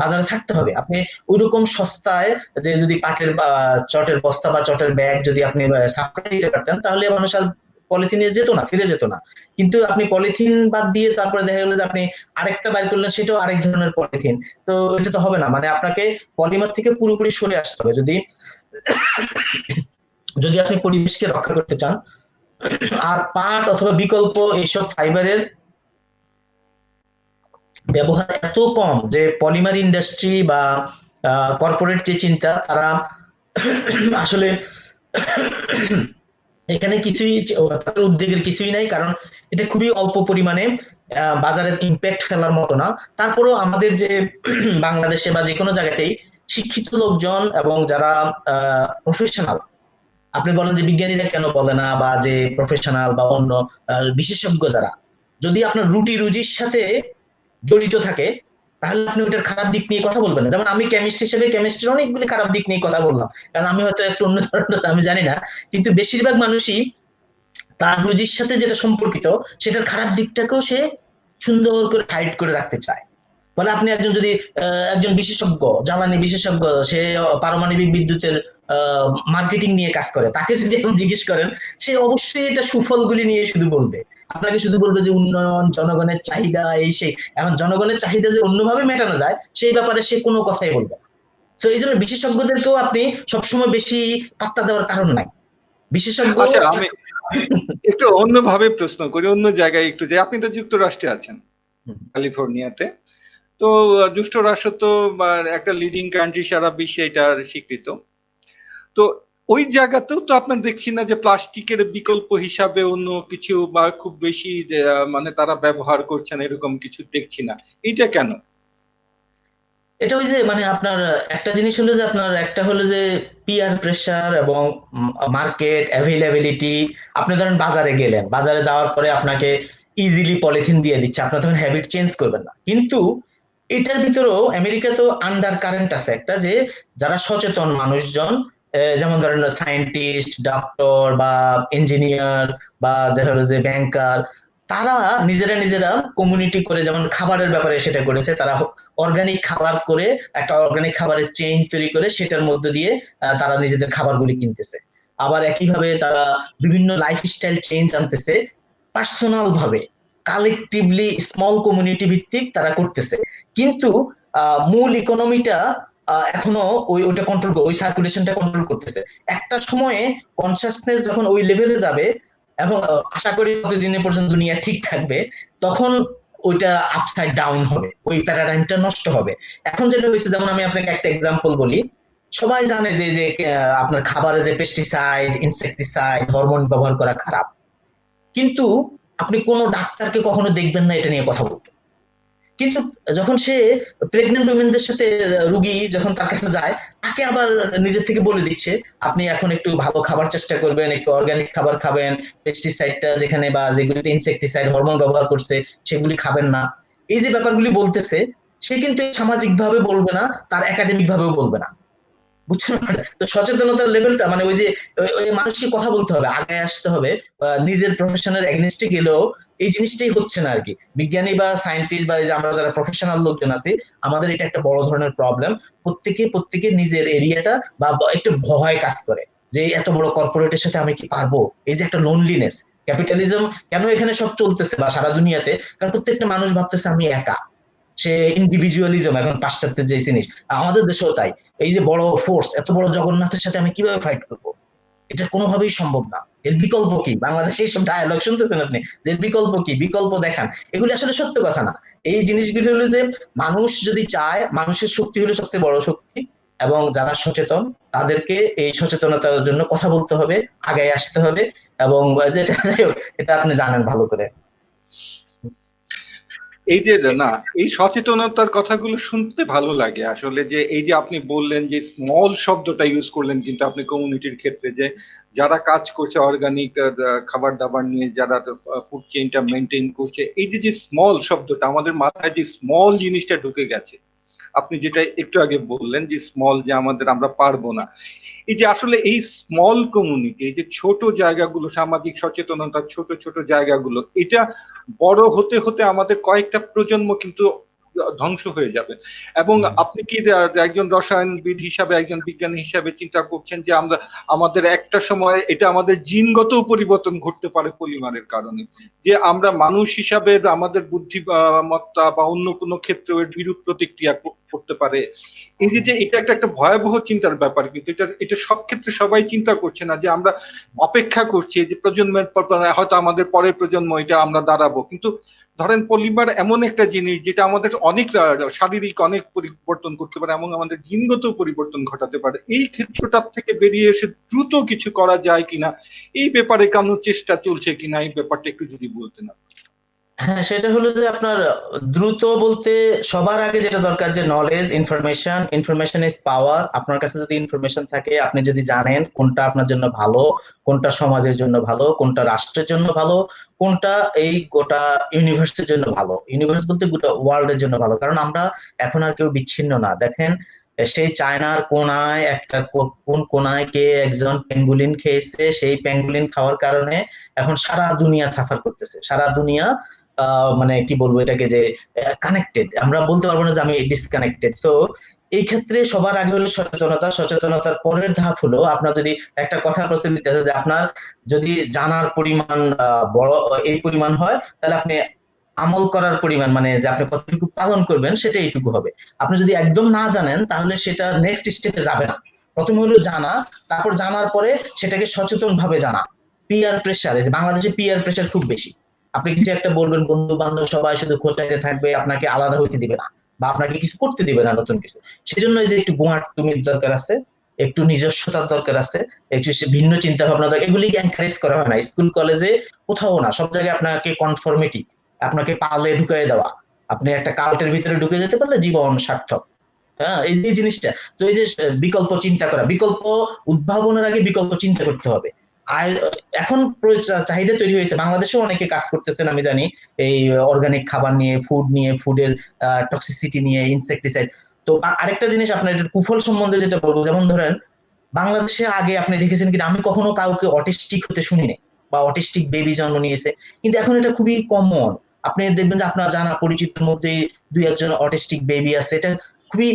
Speaker 2: বাজারে ছাড়তে হবে। আপনি ওইরকম সস্তায়, যে যদি পাটের বা চটের বস্তা বা চটের ব্যাগ যদি আপনি সাপ্লাই দিতে পারতেন, তাহলে মানুষ আর পলিথিনে যেত না, ফিরে যেত না। কিন্তু আপনি পলিথিন বাদ দিয়ে তারপরে দেখা গেলো যে আপনি আরেকটা বাইর করলেন, সেটাও আরেক ধরনের পলিথিন। তো এটা তো হবে না, মানে আপনাকে পলিমার থেকে পুরোপুরি সরে আসতে হবে যদি যদি আপনি পরিবেশকে রক্ষা করতে চান। আর পাট অথবা বিকল্প এইসব ফাইবারের ব্যবহার এত কম যে পলিমার ইন্ডাস্ট্রি বা কর্পোরেট যে চিন্তা, তারা আসলে এখানে কিছুই, তাদের উদ্যোগের কিছুই নাই। কারণ এটা খুবই অল্প পরিমাণে বাজারে ইম্প্যাক্ট ফেলার মতো না। তারপরেও আমাদের যে বাংলাদেশে বা যে কোনো জায়গাতেই শিক্ষিত লোকজন এবং যারা প্রফেশনাল, আপনি বলেন যে বিজ্ঞানীরা কেন বলে না, বা যে প্রফেশনাল বা অন্য বিশেষজ্ঞ যারা, যদি আপনার রুটি রুজির সাথে জড়িত থাকে, তাহলে আপনি ওটার খারাপ দিক নিয়ে কথা বলবেন না। যেমন আমি কেমিস্ট হিসেবে কেমিস্ট্রির অনেকগুলি খারাপ দিক নিয়ে কথা বললাম, কারণ আমি হয়তো একটু অন্য ধরনের, আমি জানি না। কিন্তু বেশিরভাগ মানুষই তার রুজির সাথে যেটা সম্পর্কিত, সেটার খারাপ দিকটাকেও সে সুন্দর করে হাইড করে রাখতে চায়। বলে আপনি একজন যদি একজন বিশেষজ্ঞ, জ্বালানি বিশেষজ্ঞ, সে পারমাণবিক বিদ্যুতের মার্কেটিং নিয়ে কাজ করে, তাকে যদি এখন জিজ্ঞেস করেন, সে অবশ্যই এটা সুফলগুলি নিয়ে শুধু বলবে। আপনাকে শুধু বলবে যে উন্নয়ন, জনগণের চাহিদা, এই সেই। এখন জনগণের চাহিদা যে অন্যভাবে মেটানো যায়, সেই ব্যাপারে সে কোনো কথাই বলবে না। তো এই জন্য বিশেষজ্ঞদেরকেও আপনি সবসময় বেশি পাত্তা দেওয়ার কারণ নাই। বিশেষজ্ঞ
Speaker 3: আচ্ছা, আমি একটু অন্যভাবে প্রশ্ন করি, অন্য জায়গায় একটু যে আপনি তো যুক্তরাষ্ট্রে আছেন, ক্যালিফোর্নিয়াতে। তো যুক্তরাষ্ট্র তো একটা লিডিং কান্ট্রি, সারা বিশ্বে এটার স্বীকৃত। তো ওই জায়গাতেও তো আপনার দেখছি না যে প্লাস্টিকের বিকল্প হিসাবে অন্য কিছু বা খুব বেশি যে, মানে তারা ব্যবহার করছেন এরকম কিছু দেখছি না। এটা কেন?
Speaker 2: এটা ওই যে মানে আপনার একটা জিনিস হলো যে আপনার একটা হলো যে পিয়ার প্রেসার এবং মার্কেট অ্যাভেলেবিলিটি। আপনি ধরেন বাজারে গেলেন, বাজারে যাওয়ার পরে আপনাকে ইজিলি পলিথিন দিয়ে দিচ্ছে, আপনার তখন হ্যাবিট চেঞ্জ করবেন না। কিন্তু এটার ভিতরেও আমেরিকা তো আন্ডার কারেন্ট আছে একটা, যে যারা সচেতন মানুষজন, যেমন ধরেন সায়েন্টিস্ট, ডক্টর বা ইঞ্জিনিয়ার বা দেখা গেলো যে ব্যাংকার, তারা নিজেরা নিজেরা কমিউনিটি করে, যেমন খাবারের ব্যাপারে সেটা করেছে, তারা অর্গানিক খাবার করে একটা অর্গানিক খাবারের চেইন তৈরি করে সেটার মধ্যে দিয়ে তারা নিজেদের খাবারগুলি কিনতেছে। আবার একইভাবে তারা বিভিন্ন লাইফস্টাইল চেঞ্জ আনতেছে পার্সোনাল ভাবে, কালেকটিভলি স্মল কমিউনিটি ভিত্তিক তারা করতেছে। কিন্তু মূল ইকোনমিটা এখনো ওইটা কন্ট্রোল, ওই সার্কুলেশনটা কন্ট্রোল করতেছে। একটা সময়ে কনসাসনেস যখন ওই লেভেলে যাবে, এবং আশা করি যতদিনে পর্যন্ত দুনিয়া ঠিক থাকবে, তখন ওইটা আপসাইড ডাউন হবে, ওই প্যারাডাইমটা নষ্ট হবে। এখন যেটা হয়েছে, যেমন আমি আপনাকে একটা এক্সাম্পল বলি। সবাই জানে যে যে আপনার খাবারে যে পেস্টিসাইড, ইনসেকটিসাইড, হরমোন ব্যবহার করা খারাপ, কিন্তু আপনি কোনো ডাক্তারকে কখনো দেখবেন না এটা নিয়ে কথা বলতে। কিন্তু যখন সে প্রেগনেন্ট উইমেনদের সাথে, রুগী যখন তার কাছে যায়, তাকে আবার নিজের থেকে বলে দিচ্ছে আপনি এখন একটু ভালো খাবার চেষ্টা করবেন, একটু অর্গানিক খাবার খাবেন, পেস্টিসাইডটা যেখানে বা যেগুলিতে ইনসেকটিসাইড হরমোন ব্যবহার করছে সেগুলি খাবেন না। এই যে ব্যাপারগুলি বলতেছে, সে কিন্তু সামাজিক ভাবে বলবে না, তার একাডেমিক ভাবেও বলবে না। বুঝছেন? তো সচেতনতার লেভেলটা মানে ওই যে ওই মানুষকে কথা বলতে হবে, আগে আসতে হবে, নিজের প্রফেশনের এগেনস্টে গেলেও এই জিনিসটাই হচ্ছে না আর কি। বিজ্ঞানী বা সায়েন্টিস্ট বা এই যে আমরা যারা প্রফেশনাল লোকজন আছি, আমাদের এটা একটা বড় ধরনের প্রবলেম। প্রত্যেকে নিজের এরিয়াটা বা একটু ভয় কাজ করে, যে এত বড় কর্পোরেটের সাথে আমি কি পারবো, এই যে একটা লোনলিনেস। ক্যাপিটালিজম কেন এখানে সব চলতেছে বা সারা দুনিয়াতে, কারণ প্রত্যেকটা মানুষ ভাবতেছে আমি একা। সে ইন্ডিভিজুয়ালিজম এখন পাশ্চাত্যের যে জিনিস, আমাদের দেশেও তাই। এই যে বড় ফোর্স, এত বড় জগন্নাথের সাথে আমি কিভাবে ফাইট করবো, এটা কোনোভাবেই সম্ভব না। এর বিকল্প কি? বাংলাদেশে এইসব ডায়ালগ শুনতেছেন আপনি, যে এর বিকল্প কি, বিকল্প দেখান, এগুলি আসলে সত্য কথা না। এই জিনিসগুলি হলো যে মানুষ যদি চায়, মানুষের শক্তি হলো সবচেয়ে বড় শক্তি, এবং যারা সচেতন তাদেরকে এই সচেতনতার জন্য কথা বলতে হবে, আগায় আসতে হবে। এবং যেটা যাই হোক, এটা আপনি জানেন ভালো করে।
Speaker 3: এই যে না, এই সচেতনতার কথাগুলো শুনতে ভালো লাগে আসলে। যে এই যে আপনি বললেন যে স্মল শব্দটা ইউজ করলেন, কিন্তু আপনি কমিউনিটির ক্ষেত্রে যে যারা কাজ করছে অর্গানিক খাবার দাবার নিয়ে, যারা ফুড চেইনটা মেনটেন করছে, এই যে যে স্মল শব্দটা আমাদের মাথায় যে স্মল জিনিসটা ঢুকে গেছে। আপনি যেটা একটু আগে বললেন যে স্মল, যে আমাদের আমরা পারবো না। এই যে আসলে এই স্মল কমিউনিটি, এই যে ছোট জায়গাগুলো, সামাজিক সচেতনতার ছোট ছোট জায়গাগুলো, এটা বড় হতে হতে আমাদের কয়েকটা প্রজন্ম কিন্তু ধ্বংস হয়ে যাবে। এবং আপনি কি একজন রসায়নবিদ হিসাবে, একজন বিজ্ঞানী হিসাবে চিন্তা করছেন যে আমরা আমাদের একটা সময় এটা আমাদের জিনগত পরিবর্তন ঘটতে পারে পলিমারের কারণে, যে আমরা মানুষ হিসাবে আমাদের বুদ্ধিমত্তা বা অন্য কোনো ক্ষেত্রে এর বিরূপ প্রতিক্রিয়া করতে পারে। এই যে যে এটা একটা ভয়াবহ চিন্তার ব্যাপার, কিন্তু এটা সব ক্ষেত্রে সবাই চিন্তা করছে না। যে আমরা অপেক্ষা করছি যে প্রজন্মের পর হয়তো আমাদের পরের প্রজন্ম এটা আমরা দাঁড়াবো, কিন্তু ধরেন পলিমার এমন একটা জিনিস যেটা আমাদের অনেক শারীরিক অনেক পরিবর্তন করতে পারে এবং আমাদের জিনগত পরিবর্তন ঘটাতে পারে। এই ক্ষেত্রটার থেকে বেরিয়ে এসে দ্রুত কিছু করা যায় কিনা, এই ব্যাপারে কোনো চেষ্টা চলছে কিনা, এই ব্যাপারটা একটু যদি বলতেন।
Speaker 2: হ্যাঁ, সেটা হলো যে আপনার দ্রুত বলতে সবার আগে যেটা দরকার যে knowledge, information. Information is power. আপনার কাছে যদি ইনফরমেশন থাকে, আপনি যদি জানেন কোনটা আপনার জন্য ভালো, কোনটা সমাজের জন্য ভালো, কোনটা রাষ্ট্রের জন্য ভালো, কোনটা এই গোটা ইউনিভার্সের জন্য ভালো। ইউনিভার্স বলতে গোটা ওয়ার্ল্ডের জন্য ভালো, কারণ আমরা এখন আর কেউ বিচ্ছিন্ন না। দেখেন, সেই চায়নার কোনায় একটা কোন কোনায় কে একজন পেঙ্গুলিন খেয়েছে, সেই পেঙ্গুলিন খাওয়ার কারণে এখন সারা দুনিয়া সাফার করতেছে, সারা দুনিয়া মানে কি বলবো এটাকে, যে কানেক্টেড। আমরা বলতে পারবো না যে আমি ডিসকানেক্টেড। তো এই ক্ষেত্রে সবার আগে হলো সচেতনতা। সচেতনতার পরের ধাপ হলো, আপনার যদি একটা কথা প্রচলিত আছে যে আপনার যদি জানার পরিমাণ বড় এই পরিমাণ হয়, তাহলে আপনি আমল করার পরিমাণ, মানে যে আপনি কতটুকু পালন করবেন সেটা এইটুকু হবে। আপনি যদি একদম না জানেন তাহলে সেটা নেক্সট স্টেপে যাবে না। প্রথমে হলো জানা, তারপর জানার পরে সেটাকে সচেতন ভাবে জানা। পিয়ার প্রেসার, এই যে বাংলাদেশে পিয়ার প্রেসার খুব বেশি। আপনি কিছু একটা বলবেন, বন্ধু বান্ধব সবাই শুধু খোঁচাইতে থাকবে, আপনাকে আলাদা হইতে দিবে না বা আপনাকে কিছু করতে দিবে না নতুন কিছু। সেজন্য এই যে একটু গোয়াট তুমির দরকার আছে, একটু নিজস্বতার দরকার আছে, একটু ভিন্ন চিন্তা ভাবনা দরকার। এগুলি এনকারেজ করা হয় না স্কুল কলেজে, কোথাও না। সব জায়গায় আপনাকে কনফর্মিটি, আপনাকে পালে ঢুকিয়ে দেওয়া। আপনি একটা কাল্টের ভিতরে ঢুকে যেতে পারলে জীবন সার্থক। হ্যাঁ, এই যে জিনিসটা। তো এই যে বিকল্প চিন্তা করা, বিকল্প উদ্ভাবনের আগে বিকল্প চিন্তা করতে হবে। আর এখন চাহিদা তৈরি হয়েছে, বাংলাদেশেও অনেকে কাজ করতেছেন আমি জানি, এই অর্গানিক খাবার নিয়ে, ফুড নিয়ে, ফুডের টক্সিসিটি নিয়ে, ইনসেকটিসাইড। তো আরেকটা জিনিস আপনার এটার কুফল সম্বন্ধে যেটা বলবো, যেমন ধরেন বাংলাদেশে আগে আপনি দেখেছেন কিনা, আমি কখনো কাউকে অটিস্টিক হতে শুনিনি বা অটিস্টিক বেবি জন্ম নিয়েছে, কিন্তু এখন এটা খুবই কমন। আপনি দেখবেন যে আপনার জানা পরিচিতের মধ্যে দুই একজন অটিস্টিক বেবি আছে। এটা খুবই,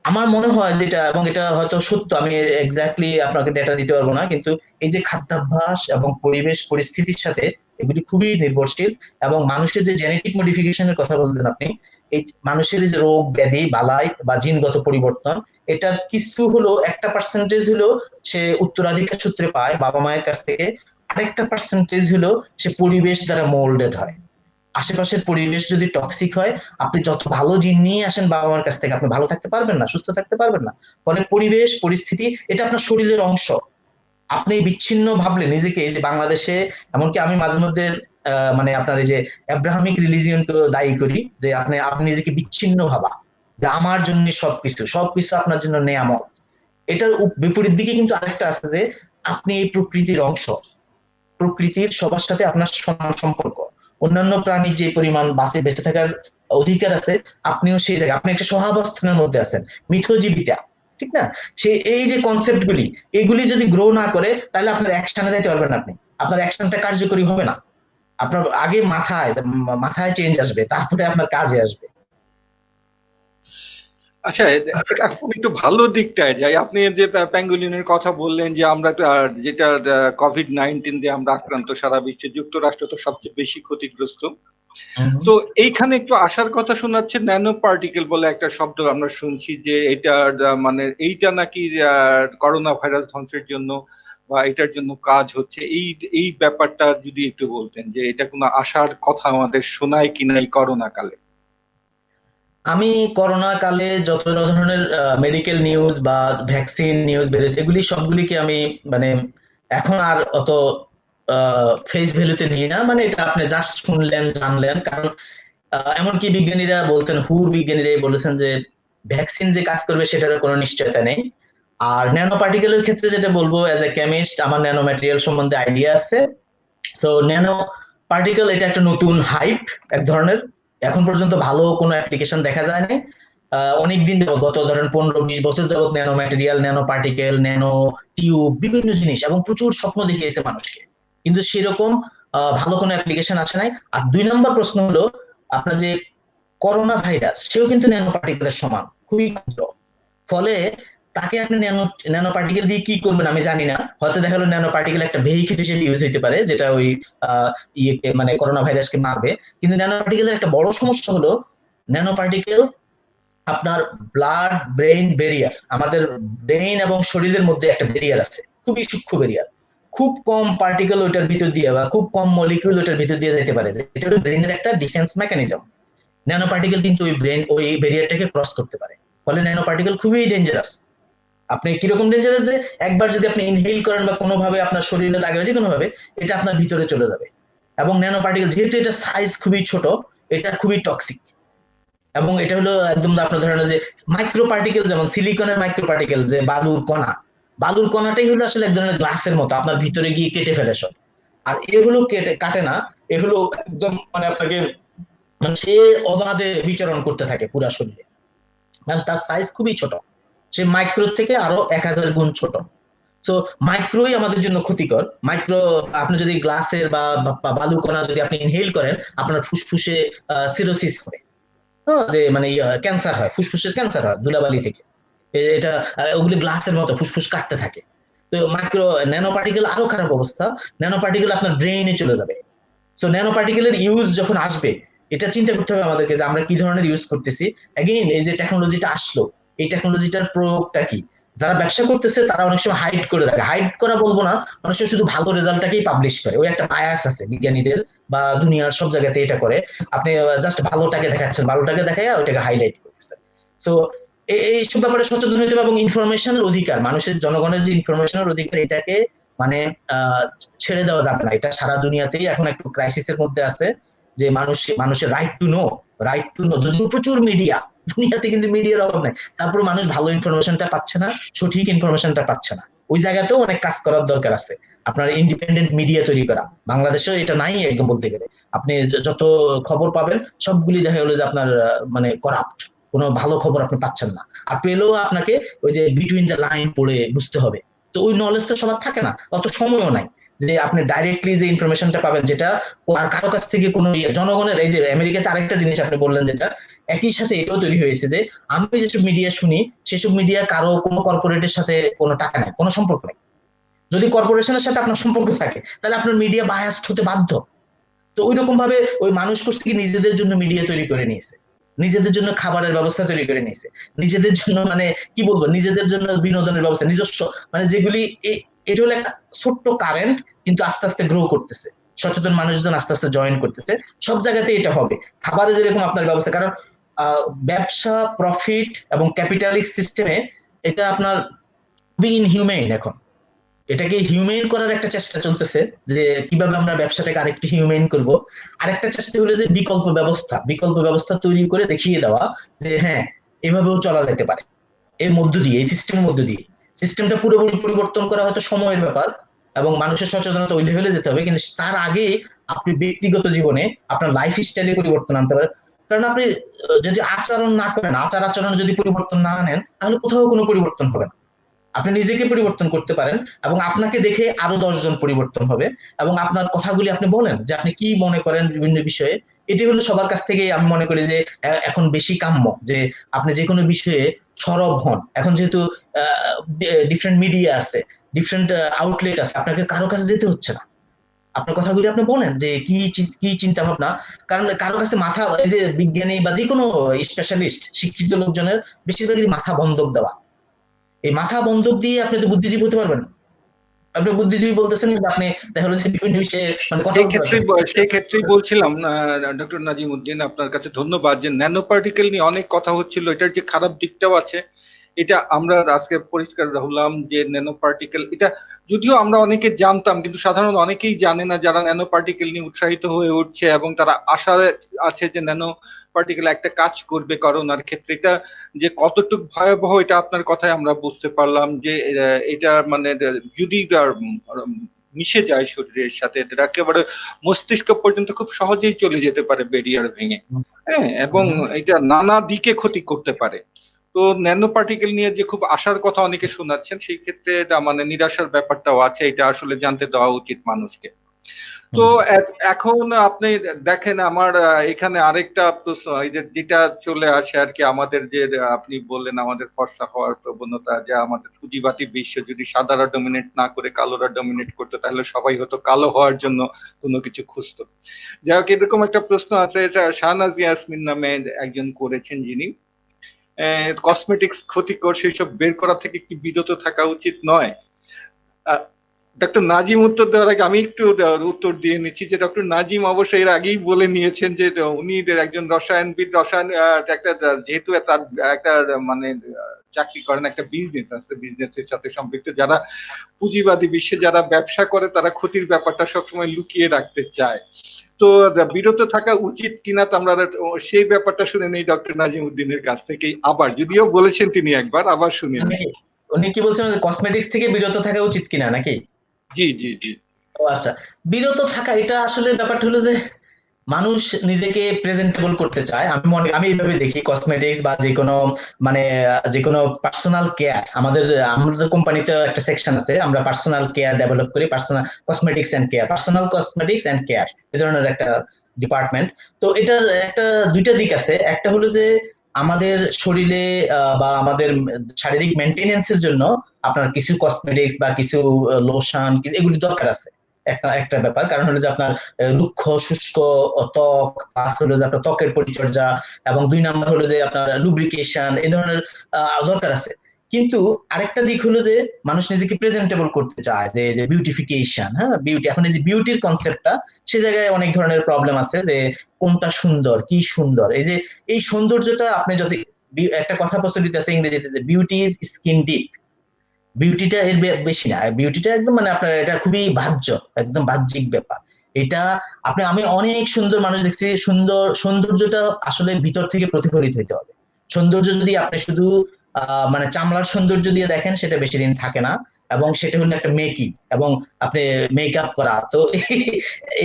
Speaker 2: আমার মনে হয় যেটা, এবং এটা হয়তো সত্য, আমি এক্স্যাক্টলি আপনাকে ডেটা দিতে পারবো না, কিন্তু এই যে খাদ্যাভ্যাস এবং পরিবেশ পরিস্থিতির সাথে এগুলি খুবই নির্ভরশীল। এবং মানুষের যে জেনেটিক মডিফিকেশনের কথা বললেন আপনি, এই মানুষের যে রোগ ব্যাধি বালাই বা জিনগত পরিবর্তন, এটার কিছু হলো, একটা পার্সেন্টেজ হলো সে উত্তরাধিকার সূত্রে পায় বাবা মায়ের কাছ থেকে, আরেকটা পার্সেন্টেজ হলো সে পরিবেশ দ্বারা মোল্ডেড হয়। আশেপাশের পরিবেশ যদি টক্সিক হয়, আপনি যত ভালো জিন নিয়ে আসেন বাবা মার কাছ থেকে, আপনি ভালো থাকতে পারবেন না, সুস্থ থাকতে পারবেন না। ফলে পরিবেশ পরিস্থিতি এটা আপনার শরীরের অংশ। আপনি বিচ্ছিন্ন ভাবলে নিজেকে, এই যে বাংলাদেশে, এমনকি আমি মাঝে মধ্যে মানে আপনার এই যে আব্রাহামিক রিলিজিয়নকে দায়ী করি, যে আপনি আপনি নিজেকে বিচ্ছিন্ন ভাবা, যে আমার জন্য সবকিছু, সবকিছু আপনার জন্য নেয়ামত। এটার বিপরীত দিকে কিন্তু আরেকটা আছে, যে আপনি এই প্রকৃতির অংশ, প্রকৃতির সবার সাথে আপনার সমান সম্পর্ক। অন্যান্য প্রাণীর যে পরিমাণ বাঁচে বেঁচে থাকার অধিকার আছে, আপনিও সেই জায়গায়, আপনি একটা সহাবস্থানের মধ্যে আছেন, মিথজীবিতা, ঠিক না? সে এই যে কনসেপ্ট গুলি, এগুলি যদি গ্রো না করে, তাহলে আপনার অ্যাকশনে যাইতে পারবেন না, আপনি আপনার অ্যাকশনটা কার্যকরী হবে না। আপনার আগে মাথায় মাথায় চেঞ্জ আসবে, তারপরে আপনার কাজে আসবে।
Speaker 3: আচ্ছা, এখন একটু ভালো দিকটায় যাই। আপনি যে প্যাঙ্গুলিনের কথা বললেন, যে আমরা যেটা কোভিড-19 দিয়ে আমরা আক্রান্ত, সারা বিশ্বে যুক্তরাষ্ট্র তো সবচেয়ে বেশি ক্ষতিগ্রস্ত। তো এইখানে একটু আসার কথা শোনাচ্ছে, ন্যানো পার্টিকেল বলে একটা শব্দ আমরা শুনছি, যে এটা মানে এইটা নাকি করোনা ভাইরাস ধ্বংসের জন্য বা এটার জন্য কাজ হচ্ছে। এই ব্যাপারটা যদি একটু বলতেন, যে এটা কোনো আশার কথা আমাদের শোনায় কিনা এই করোনা কালে।
Speaker 2: আমি করোনা কালে যত ধরনের মেডিকেল নিউজ বা ভ্যাকসিন নিউজ বেরিয়েছে, এগুলি সবগুলিকে আমি মানে এখন আর অত ফেস ভ্যালুতে নিই না। মানে এটা আপনি জাস্ট শুনলেন, জানলেন। কারণ এমনকি বিজ্ঞানীরা বলছেন, বিজ্ঞানীরাই বলেছেন যে ভ্যাকসিন যে কাজ করবে সেটার কোনো নিশ্চয়তা নেই। আর ন্যানো পার্টিকেলের ক্ষেত্রে যেটা বলবো, অ্যাজ এ কেমিস্ট আমার ন্যানো ম্যাটেরিয়াল সম্বন্ধে আইডিয়া আছে। সো ন্যানো পার্টিকেল এটা একটা নতুন হাইপ এক ধরনের। এখন পর্যন্ত ভালো কোনো অ্যাপ্লিকেশন দেখা যায়নি। অনেকদিন যাবত, গত ধরেন 15-20 বছর যাবত nano material, nano particle, nano tube, বিভিন্ন জিনিস এবং প্রচুর স্বপ্ন দেখিয়েছে মানুষকে, কিন্তু সেরকম ভালো কোনো অ্যাপ্লিকেশন আসে নাই। আর 2 নম্বর প্রশ্ন হলো, আপনার যে করোনা ভাইরাস, সেও কিন্তু ন্যানো পার্টিকেলের সমান, খুবই ক্ষুদ্র। ফলে তাকে আপনি ন্যানো ন্যানো পার্টিকেল দিয়ে কি করবেন আমি জানি না। হয়তো দেখা গেলো ন্যানো পার্টিকেল একটা ভেহিকেল হিসেবে ইউজ হতে পারে, যেটা ওই ইয়েকে, মানে করোনা ভাইরাসকে মারবে। কিন্তু ন্যানো পার্টিকেলের একটা বড় সমস্যা হলো, ন্যানো পার্টিকেল আপনার ব্লাড ব্রেইন ব্যারিয়ার, আমাদের ব্রেইন এবং শরীরের মধ্যে একটা ব্যারিয়ার আছে, খুবই সূক্ষ্ম ব্যারিয়ার। খুব কম পার্টিকেল ওইটার ভিতর দিয়ে বা খুব কম মলিকিউল ওইটার ভিতর দিয়ে যেতে পারে, এটা হলো ব্রেইনের একটা ডিফেন্স মেকানিজম। ন্যানো পার্টিকেল কিন্তু ওই ব্যারিয়ারটাকে ক্রস করতে পারে। ফলে ন্যানো পার্টিকেল খুবই ডেঞ্জারাস। আপনি কিরকম ডেঞ্জারাস, যে একবার যদি আপনি ইনহেল করেন বা কোনোভাবে আপনার শরীরে লাগে, যে কোনোভাবে এটা আপনার ভিতরে চলে যাবে। এবং ন্যানো পার্টিকেল যেহেতু এটা সাইজ খুবই ছোট, এটা খুবই টক্সিক। এবং এটা হলো একদম আপনার ধরেন যে মাইক্রো পার্টিকেল, যেমন সিলিকনের মাইক্রো পার্টিকেল, যে বালুর কণা, বালুর কণাটাই হলো আসলে এক ধরনের গ্লাসের মতো, আপনার ভিতরে গিয়ে কেটে ফেলে সব। আর এগুলো কাটে না, এগুলো একদম মানে আপনাকে, মানে সে অবাধে বিচরণ করতে থাকে পুরা শরীরে, কারণ তার সাইজ খুবই ছোট। সে মাইক্রো থেকে আরো 1000 গুণ ছোট। তো মাইক্রোই আমাদের জন্য ক্ষতিকর। মাইক্রো, আপনি যদি গ্লাসের বা বালুর কণা যদি আপনি ইনহেল করেন, আপনার ফুসফুসে সিরোসিস হয়। যে মানে ক্যান্সার হয়, ফুসফুসের ক্যান্সার হয় ধুলাবালি থেকে। এটা ওগুলি গ্লাসের মতো ফুসফুস কাটতে থাকে। তো মাইক্রো, ন্যানো পার্টিকেল আরো খারাপ অবস্থা। ন্যানো পার্টিকেল আপনার ব্রেইনে চলে যাবে। সো ন্যানো পার্টিকেলের ইউজ যখন আসবে, এটা চিন্তা করতে হবে আমাদেরকে যে আমরা কি ধরনের ইউজ করতেছি। এগেইন এই যে টেকনোলজিটা আসলো, এই টেকনোলজিটার প্রয়োগটা কি? যারা ব্যবসা করতেছে তারা অনেক সময় হাইড করে রাখে, হাইড করা বলবো না, অনেক সময় শুধু ভালো রেজাল্টটাকেই পাবলিশ করে। ওই একটা বায়াস আছে বিজ্ঞানীদের বা দুনিয়ার সব জায়গাতে এটা করে। আপনি জাস্ট ভালোটাকে দেখাচ্ছেন, ভালোটাকে দেখায় ওইটাকে হাইলাইট করতেছেন। সো এইসব ব্যাপারে সচেতন হতে হবে, এবং ইনফরমেশনের অধিকার, মানুষের জনগণের যে ইনফরমেশনের অধিকার, এটাকে মানে ছেড়ে দেওয়া যাবে না। এটা সারা দুনিয়াতেই এখন একটু ক্রাইসিসের মধ্যে আছে, যে মানুষের রাইট টু নো, যদিও প্রচুর মিডিয়া, দুনিয়াতে কিন্তু মিডিয়ার অভাব নাই, তারপর মানুষ ভালো ইনফরমেশনটা পাচ্ছে না, সঠিক ইনফরমেশনটা পাচ্ছে না। ওই জায়গাতেও অনেক কাজ করার দরকার আছে। আপনার ইন্ডিপেন্ডেন্ট মিডিয়া তৈরি করা, বাংলাদেশেও এটা নাই একদম বলতে গেলে। আপনি যত খবর পাবেন সবগুলি দেখা গেলো যে আপনার মানে করাপ্ট, কোনো ভালো খবর আপনি পাচ্ছেন না। আর পেলেও আপনাকে ওই যে বিটুইন দ্য লাইন পড়ে বুঝতে হবে। তো ওই নলেজ তো সবার থাকে না, অত সময়ও নাই যে আপনি ডাইরেক্টলি যে ইনফরমেশনটা পাবেন, যেটা আর কারো কাছ থেকে কোনো জনগণের। এই যে আমেরিকাতে আরেকটা জিনিস আপনি বললেন, যেটা একই সাথে এটাও তৈরি হয়েছে যে আমি যেসব মিডিয়া শুনি সেসব মিডিয়া কারো কোনো কর্পোরেটের সাথে কোনো টাকা নেই, কোনো সম্পর্ক নেই। যদি কর্পোরেশনের সাথে আপনার সম্পর্ক থাকে তাহলে আপনার মিডিয়া বায়াসড হতে বাধ্য। তো ওই রকম ভাবে ওই মানুষ করছে কি, নিজেদের জন্য মিডিয়া তৈরি করে নিয়েছে, নিজেদের জন্য খাবারের ব্যবস্থা তৈরি করে নিয়েছে, নিজেদের জন্য মানে কি বলবো, নিজেদের জন্য বিনোদনের ব্যবস্থা নিজস্ব, মানে যেগুলি এটা হলো একটা ছোট্ট কারেন্ট, কিন্তু আস্তে আস্তে গ্রো করতেছে, সচেতন মানুষজন আস্তে আস্তে জয়েন করতেছে। সব জায়গাতে এটা হবে। খাবারে যেরকম আপনার ব্যবস্থা, কারণ ব্যবসা, প্রফিট এবং ক্যাপিটালিস্ট সিস্টেমে এটা আপনার খুবই ইনহিউম্যান এখন। এটাকে হিউম্যান করার একটা চেষ্টা চলতেছে, যে কিভাবে আমরা ব্যবসাটাকে আরেকটু হিউম্যান করব। আরেকটা চেষ্টা হলো যে বিকল্প ব্যবস্থা তৈরি করে দেখিয়ে দেওয়া যে হ্যাঁ, এভাবেও চলা যেতে পারে। এর মধ্য দিয়ে, এই সিস্টেমের মধ্য দিয়ে, সিস্টেমটা পুরোপুরি পরিবর্তন করা হয়তো সময়ের ব্যাপার, এবং মানুষের সচেতনতা ওই লেভেলে যেতে হবে, কিন্তু তার আগে আপনি ব্যক্তিগত জীবনে আপনার লাইফ স্টাইলে পরিবর্তন আনতে পারেন। কারণ আপনি যদি আচরণ না করেন, আচরণে যদি পরিবর্তন না আনেন, তাহলে কোথাও কোনো পরিবর্তন হবে না। আপনি নিজেকে পরিবর্তন করতে পারেন, এবং আপনাকে দেখে আরো 10 জন পরিবর্তন হবে। এবং আপনার কথাগুলি আপনি বলেন যে আপনি কি মনে করেন বিভিন্ন বিষয়ে। এটি হলো সবার কাছ থেকে আমি মনে করি যে এখন বেশি কাম্য, যে আপনি যে কোনো বিষয়ে সরব হন। এখন যেহেতু ডিফারেন্ট মিডিয়া আছে, ডিফারেন্ট আউটলেট আছে, আপনাকে কারো কাছে যেতে হচ্ছে না। আপনার কথাগুলি আপনি বলেন যে কি চিন্তা ভাবনা। কারণ কারো কাছে মাথা, এই যে বিজ্ঞানী বা যে কোনো স্পেশালিস্ট শিক্ষিত লোকজনের বেশিরভাগই মাথা বন্ধক দেওয়া। এই মাথা বন্ধক দিয়ে আপনি তো বুদ্ধিজীবী হতে পারবেন না। আপনি বুদ্ধিজীবী বলতেছেন কিন্তু আপনি দেখা যাচ্ছে বিভিন্ন বিষয়ে মানে কথা বলতে পারতেছেন।
Speaker 3: সেই ক্ষেত্রেই বলছিলাম ডক্টর নাজিম উদ্দিন, আপনার কাছে ধন্যবাদ যে ন্যানো পার্টিকেল নিয়ে অনেক কথা হচ্ছিল, এটার যে খারাপ দিকটাও আছে, এটা আমরা আজকে পরিষ্কার হলাম যে ন্যানো পার্টিকেল, এটা যদিও আমরা অনেকে জানতাম, কিন্তু সাধারণ অনেকেই জানে না, যারা ন্যানো পার্টিকেল নিয়ে উৎসাহিত হয়ে উঠছে এবং তারা আশা আছে যে ন্যানো পার্টিকেল একটা কাজ করবে করোনার ক্ষেত্রে। এটা যে কতটুকু ভয়াবহ, এটা আপনার কথায় আমরা বুঝতে পারলাম যে এটা মানে যদি মিশে যায় শরীরের সাথে, এটা একেবারে মস্তিষ্ক পর্যন্ত খুব সহজেই চলে যেতে পারে ব্যারিয়ার ভেঙে, হ্যাঁ, এবং এটা নানা দিকে ক্ষতি করতে পারে। তো ন্যানো পার্টিকেল নিয়ে যে খুব আশার কথা অনেকে শোনাচ্ছেন, সেই ক্ষেত্রে মানে নিরাশার ব্যাপারটাও আছে, এটা আসলে জানতে দেওয়া উচিত মানুষকে। তো এখন আপনি দেখেন, আমার এখানে আরেকটা প্রশ্ন, যেটা চলে আসে আর কি, আমাদের যে আপনি বললেন আমাদের ফর্সা হওয়ার প্রবণতা, যে আমাদের পুঁজিবাদী বিশ্ব যদি সাদারা ডমিনেট না করে কালোরা ডমিনেট করতো, তাহলে সবাই হয়তো কালো হওয়ার জন্য কোনো কিছু খুঁজতো। যাই হোক, এরকম একটা প্রশ্ন আছে, শাহনাজ ইয়াসমিন নামে একজন করেছেন, যিনি কসমেটিক্স ক্ষতিকর সেসব বের করা থেকে কি বিরত থাকা উচিত নয়? ডক্টর নাজিম উত্তর দেওয়ার আগে আমি একটু উত্তর দিয়ে নিচ্ছি যে ডক্টর নাজিম অবশ্যই এর আগেই বলে নিয়েছেন যে উনি একজন রসায়নবিদ, একটা যেহেতু তার একটা মানে চাকরি করেন, একটা বিজনেস আছে, বিজনেসের সাথে সম্পৃক্ত। যারা পুঁজিবাদী বিশ্বে যারা ব্যবসা করে, তারা ক্ষতির ব্যাপারটা সবসময় লুকিয়ে রাখতে চায়। তো বিরত থাকা উচিত কিনা আমরা সেই ব্যাপারটা শুনে নেই ডক্টর নাজিম উদ্দিনের কাছ থেকেই, আবার যদিও বলেছেন তিনি একবার, আবার শুনে নেই।
Speaker 2: উনি কি বলছেন, কসমেটিক্স থেকে বিরত থাকা উচিত কিনা নাকি?
Speaker 3: জি জি জি।
Speaker 2: ও আচ্ছা, বিরত থাকা, এটা আসলে ব্যাপারটা হলো যে মানুষ নিজেকে প্রেজেন্টেবল করতে চায়। আমি এইভাবে দেখি, কসমেটিক্স বা যে কোনো মানে যে কোনো পার্সোনাল কেয়ার, আমাদের কোম্পানিতে একটা সেকশন আছে, আমরা পার্সোনাল কেয়ার ডেভেলপ করি, personal cosmetics and care, personal cosmetics and care, এই ধরনের একটা ডিপার্টমেন্ট। তো এটার একটা দুইটা দিক আছে। একটা হলো যে আমাদের শরীরে বা আমাদের শারীরিক মেনটেনেন্সের জন্য আপনার কিছু কসমেটিক্স বা কিছু লোশন এগুলি দরকার আছে। একটা একটা ব্যাপার, কারণ হলো যে আপনার রুক্ষ শুষ্ক ত্বক, প্লাস হলো যে আপনার ত্বকের পরিচর্যা, এবং 2 নাম্বার হলো যে আপনার লুব্রিকেশন, এই ধরনের দরকার আছে। কিন্তু আরেকটা দিক হলো যে মানুষ নিজেকে প্রেজেন্টেবল করতে চায়, যে যে বিউটিফিকেশন, হ্যাঁ বিউটি, এখন এই যে বিউটির কনসেপ্টটা, সে জায়গায় অনেক ধরনের প্রবলেম আছে, যে কোনটা সুন্দর, কি সুন্দর, এই যে এই সৌন্দর্যটা আপনি যদি, একটা কথা প্রচলিত আছে ইংরেজিতে যে বিউটি ইজ স্কিন ডিপ, বিউটিটা এর বেশি না, বিউটিটা একদম মানে আপনার এটা খুবই বাহ্য, একদম বাহ্যিক ব্যাপার। এটা আমি অনেক সুন্দর মানুষ দেখছি, সৌন্দর্যটা আসলে ভিতর থেকে প্রতিফলিত হইতে হবে। সৌন্দর্য যদি আপনি শুধু মানে চামড়ার সৌন্দর্য দিয়ে দেখেন, সেটা বেশি দিন থাকে না, এবং সেটা হলো একটা মেকি, এবং আপনি মেকআপ করা তো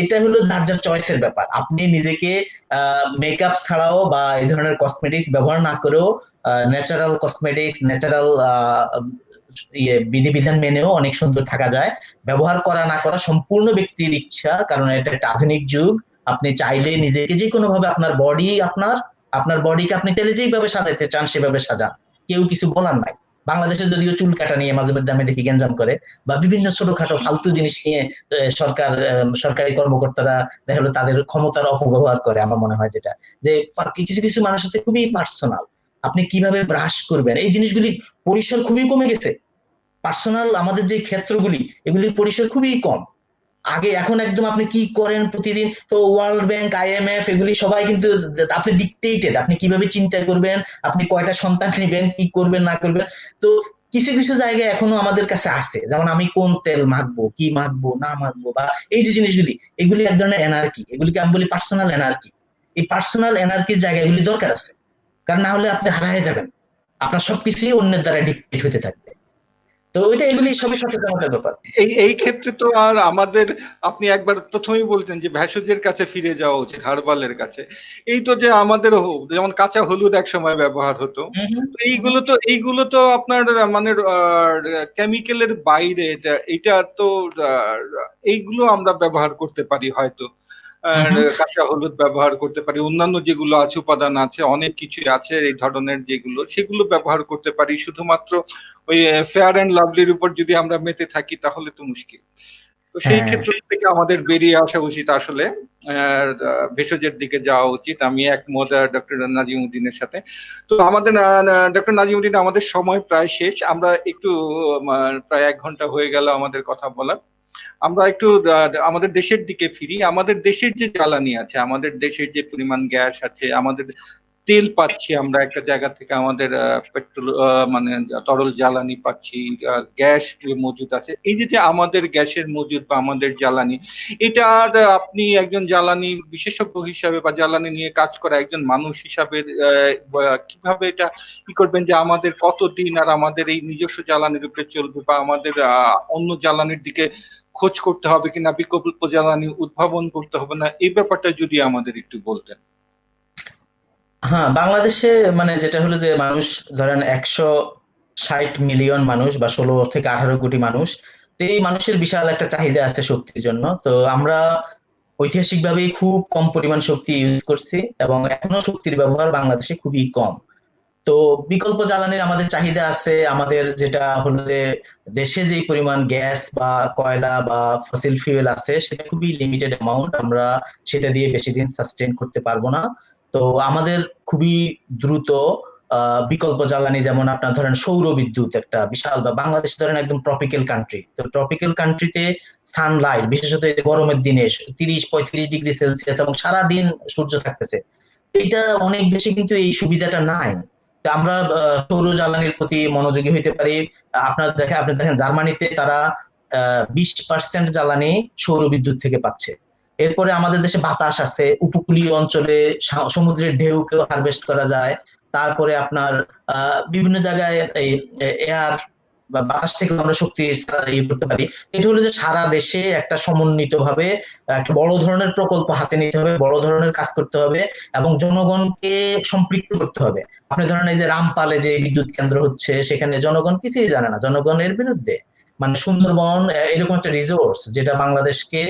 Speaker 2: এটা হলো যার যার চয়েসের ব্যাপার। আপনি নিজেকে মেকআপ ছাড়াও বা এই ধরনের কসমেটিক্স ব্যবহার না করেও ন্যাচারাল কসমেটিক্স, ন্যাচারাল বিধিবিধান মেনেও অনেক সুন্দর থাকা যায়। ব্যবহার করা না করা সম্পূর্ণ ব্যক্তির ইচ্ছা, কারণ এটা একটা আধুনিক যুগ। আপনি চাইলে নিজেকে যে কোনো ভাবে, আপনার বডি, আপনার বডিকে আপনি তেলে যেভাবে সাজাইতে চান সেভাবে সাজান, কেউ কিছু বলার নাই। বাংলাদেশে যদিও চুল কাটা নিয়ে মাঝে মধ্যে আমি দেখি গ্যাঞ্জাম করে, বা বিভিন্ন ছোটখাটো ফালতু জিনিস নিয়ে সরকারি কর্মকর্তারা দেখা গেলো তাদের ক্ষমতার অপব্যবহার করে, আমার মনে হয় যেটা, যে কিছু কিছু মানুষ আছে খুবই পার্সোনাল, আপনি কিভাবে ব্রাশ করবেন এই জিনিসগুলি পরিসর খুবই কমে গেছে। পার্সোনাল আমাদের যে ক্ষেত্রগুলি, এগুলির পরিসর খুবই কম। এখন একদম আপনি কি করেন প্রতিদিন, তো ওয়ার্ল্ড ব্যাংক, IMF এগুলি সবাই কিন্তু আপনি ডিকটেটেড, আপনি কিভাবে চিন্তা করবেন, আপনি কয়টা সন্তান নেবেন, কি করবেন না করবেন। তো কিছু কিছু জায়গায় এখনো আমাদের কাছে আছে, যেমন আমি কোন তেল মাখবো, কি মাখবো না মাখবো, বা এই যে জিনিসগুলি, এগুলি এক ধরনের এনার্কি, এগুলিকে আমি বলি পার্সোনাল এনার্কি। এই পার্সোনাল এনার্কির জায়গাগুলি দরকার আছে, কারণ না হলে আপনি হারায় যাবেন, আপনার সবকিছুই অন্যের দ্বারা ডিকটেট হতে থাকবে। তো ওইটা, এগুলি সবই সচেতনতার ব্যাপার।
Speaker 3: এই ক্ষেত্রে তো আর আমাদের, আপনি একবার প্রথমেই বলতেন যে ভেষজের কাছে ফিরে যাওয়া উচিত, হার্বালের কাছে। এই তো যে আমাদের যেমন কাঁচা হলুদ এক সময় ব্যবহার হতো, তো এইগুলো তো আপনার মানে কেমিক্যালের বাইরে, এটা তো এইগুলো আমরা ব্যবহার করতে পারি হয়তো। কাঁচা হলুদ ব্যবহার করতে পারি, অন্যান্য যেগুলো আছে উপাদান আছে, অনেক কিছুই আছে এই ধরনের, যেগুলো সেগুলো ব্যবহার করতে পারি। শুধুমাত্র ওই ফেয়ার অ্যান্ড লাভলির উপর যদি আমরা মেতে থাকি তাহলে তো মুশকিল। তো সেই
Speaker 2: হ্যাঁ,
Speaker 3: ক্ষেত্র থেকে আমাদের বেরিয়ে আসা উচিত, আসলে ভেষজের দিকে যাওয়া উচিত। আমি একমত ডক্টর নাজিমুদ্দিনের সাথে। তো আমাদের ডক্টর নাজিমুদ্দিন, আমাদের সময় প্রায় শেষ। আমরা একটু প্রায় 1 ঘন্টা হয়ে গেল আমাদের কথা বলার। আমরা একটু আমাদের দেশের দিকে ফিরি। আমাদের দেশের যে জ্বালানি আছে, আমাদের দেশের যে পরিমাণ গ্যাস আছে, আমাদের তেল পাচ্ছি আমরা একটা জায়গা থেকে, আমাদের পেট্রোল মানে তরল জ্বালানি পাচ্ছি, গ্যাস মজুদ আছে। এই যে যে আমাদের গ্যাসের মজুদ বা আমাদের জ্বালানি, এটা আপনি একজন জ্বালানি বিশেষজ্ঞ হিসাবে বা জ্বালানি নিয়ে কাজ করা একজন মানুষ হিসাবে কিভাবে এটা কি করবেন, যে আমাদের কতদিন আর আমাদের এই নিজস্ব জ্বালানির উপরে চলবে, বা আমাদের অন্য জ্বালানির দিকে খোঁজ করতে হবে কিনা, বিকল্প জ্বালানি উদ্ভাবন করতে হবে না, এই ব্যাপারটা যদি আমাদের একটু বলতেন।
Speaker 2: হ্যাঁ, বাংলাদেশে মানে যেটা হলো যে মানুষ, ধরেন 160 মিলিয়ন মানুষ, বা 16 থেকে 18 কোটি মানুষ। তো এই মানুষের বিশাল একটা চাহিদা আছে শক্তির জন্য। তো আমরা ঐতিহাসিকভাবেই খুব কম পরিমাণ শক্তি ইউজ করছি, এবং এখনো শক্তির ব্যবহার বাংলাদেশে খুবই কম। তো বিকল্প জ্বালানির আমাদের চাহিদা আছে, আমাদের যেটা হলো যে দেশে যে পরিমাণ গ্যাস বা কয়লা বা ফসিল ফিউয়েল আছে, সেটা খুবই লিমিটেড অ্যামাউন্ট, আমরা সেটা দিয়ে বেশি দিন সাস্টেন করতে পারবো না। তো আমাদের খুবই দ্রুত বিকল্প জ্বালানি, যেমন আপনার ধরেন সৌর বিদ্যুৎ একটা বিশাল, বা বাংলাদেশ ধরেন একদম ট্রপিক্যাল কান্ট্রি, তো ট্রপিক্যাল কান্ট্রিতে সানলাইট, বিশেষত এই গরমের দিনে 30-35 ডিগ্রি সেলসিয়াস এবং সারাদিন সূর্য থাকতেছে, এটা অনেক দেশে কিন্তু এই সুবিধাটা নাই। তো আমরা সৌর জ্বালানির প্রতি মনোযোগী হইতে পারি। আপনি দেখেন জার্মানিতে তারা 20% জ্বালানি সৌর বিদ্যুৎ থেকে পাচ্ছে। এরপরে আমাদের দেশে বাতাস আছে, উপকূলীয় অঞ্চলে সমুদ্রের ঢেউকেও হারভেস্ট করা যায়। তারপরে আপনার বিভিন্ন জায়গায় এই এয়ার বা বাতাস থেকে আমরা শক্তি ইয়ে করতে পারি। এটা হলো যে সারা দেশে একটা সমন্বিত ভাবে একটা বড় ধরনের প্রকল্প হাতে নিতে হবে, বড় ধরনের কাজ করতে হবে, এবং জনগণকে সম্পৃক্ত করতে হবে। আপনি ধরেন এই যে রামপালে যে বিদ্যুৎ কেন্দ্র হচ্ছে, সেখানে জনগণ কিছুই জানে না, জনগণের বিরুদ্ধে। মানে সুন্দরবন এরকম একটা রিসোর্স যেটা বাংলাদেশকে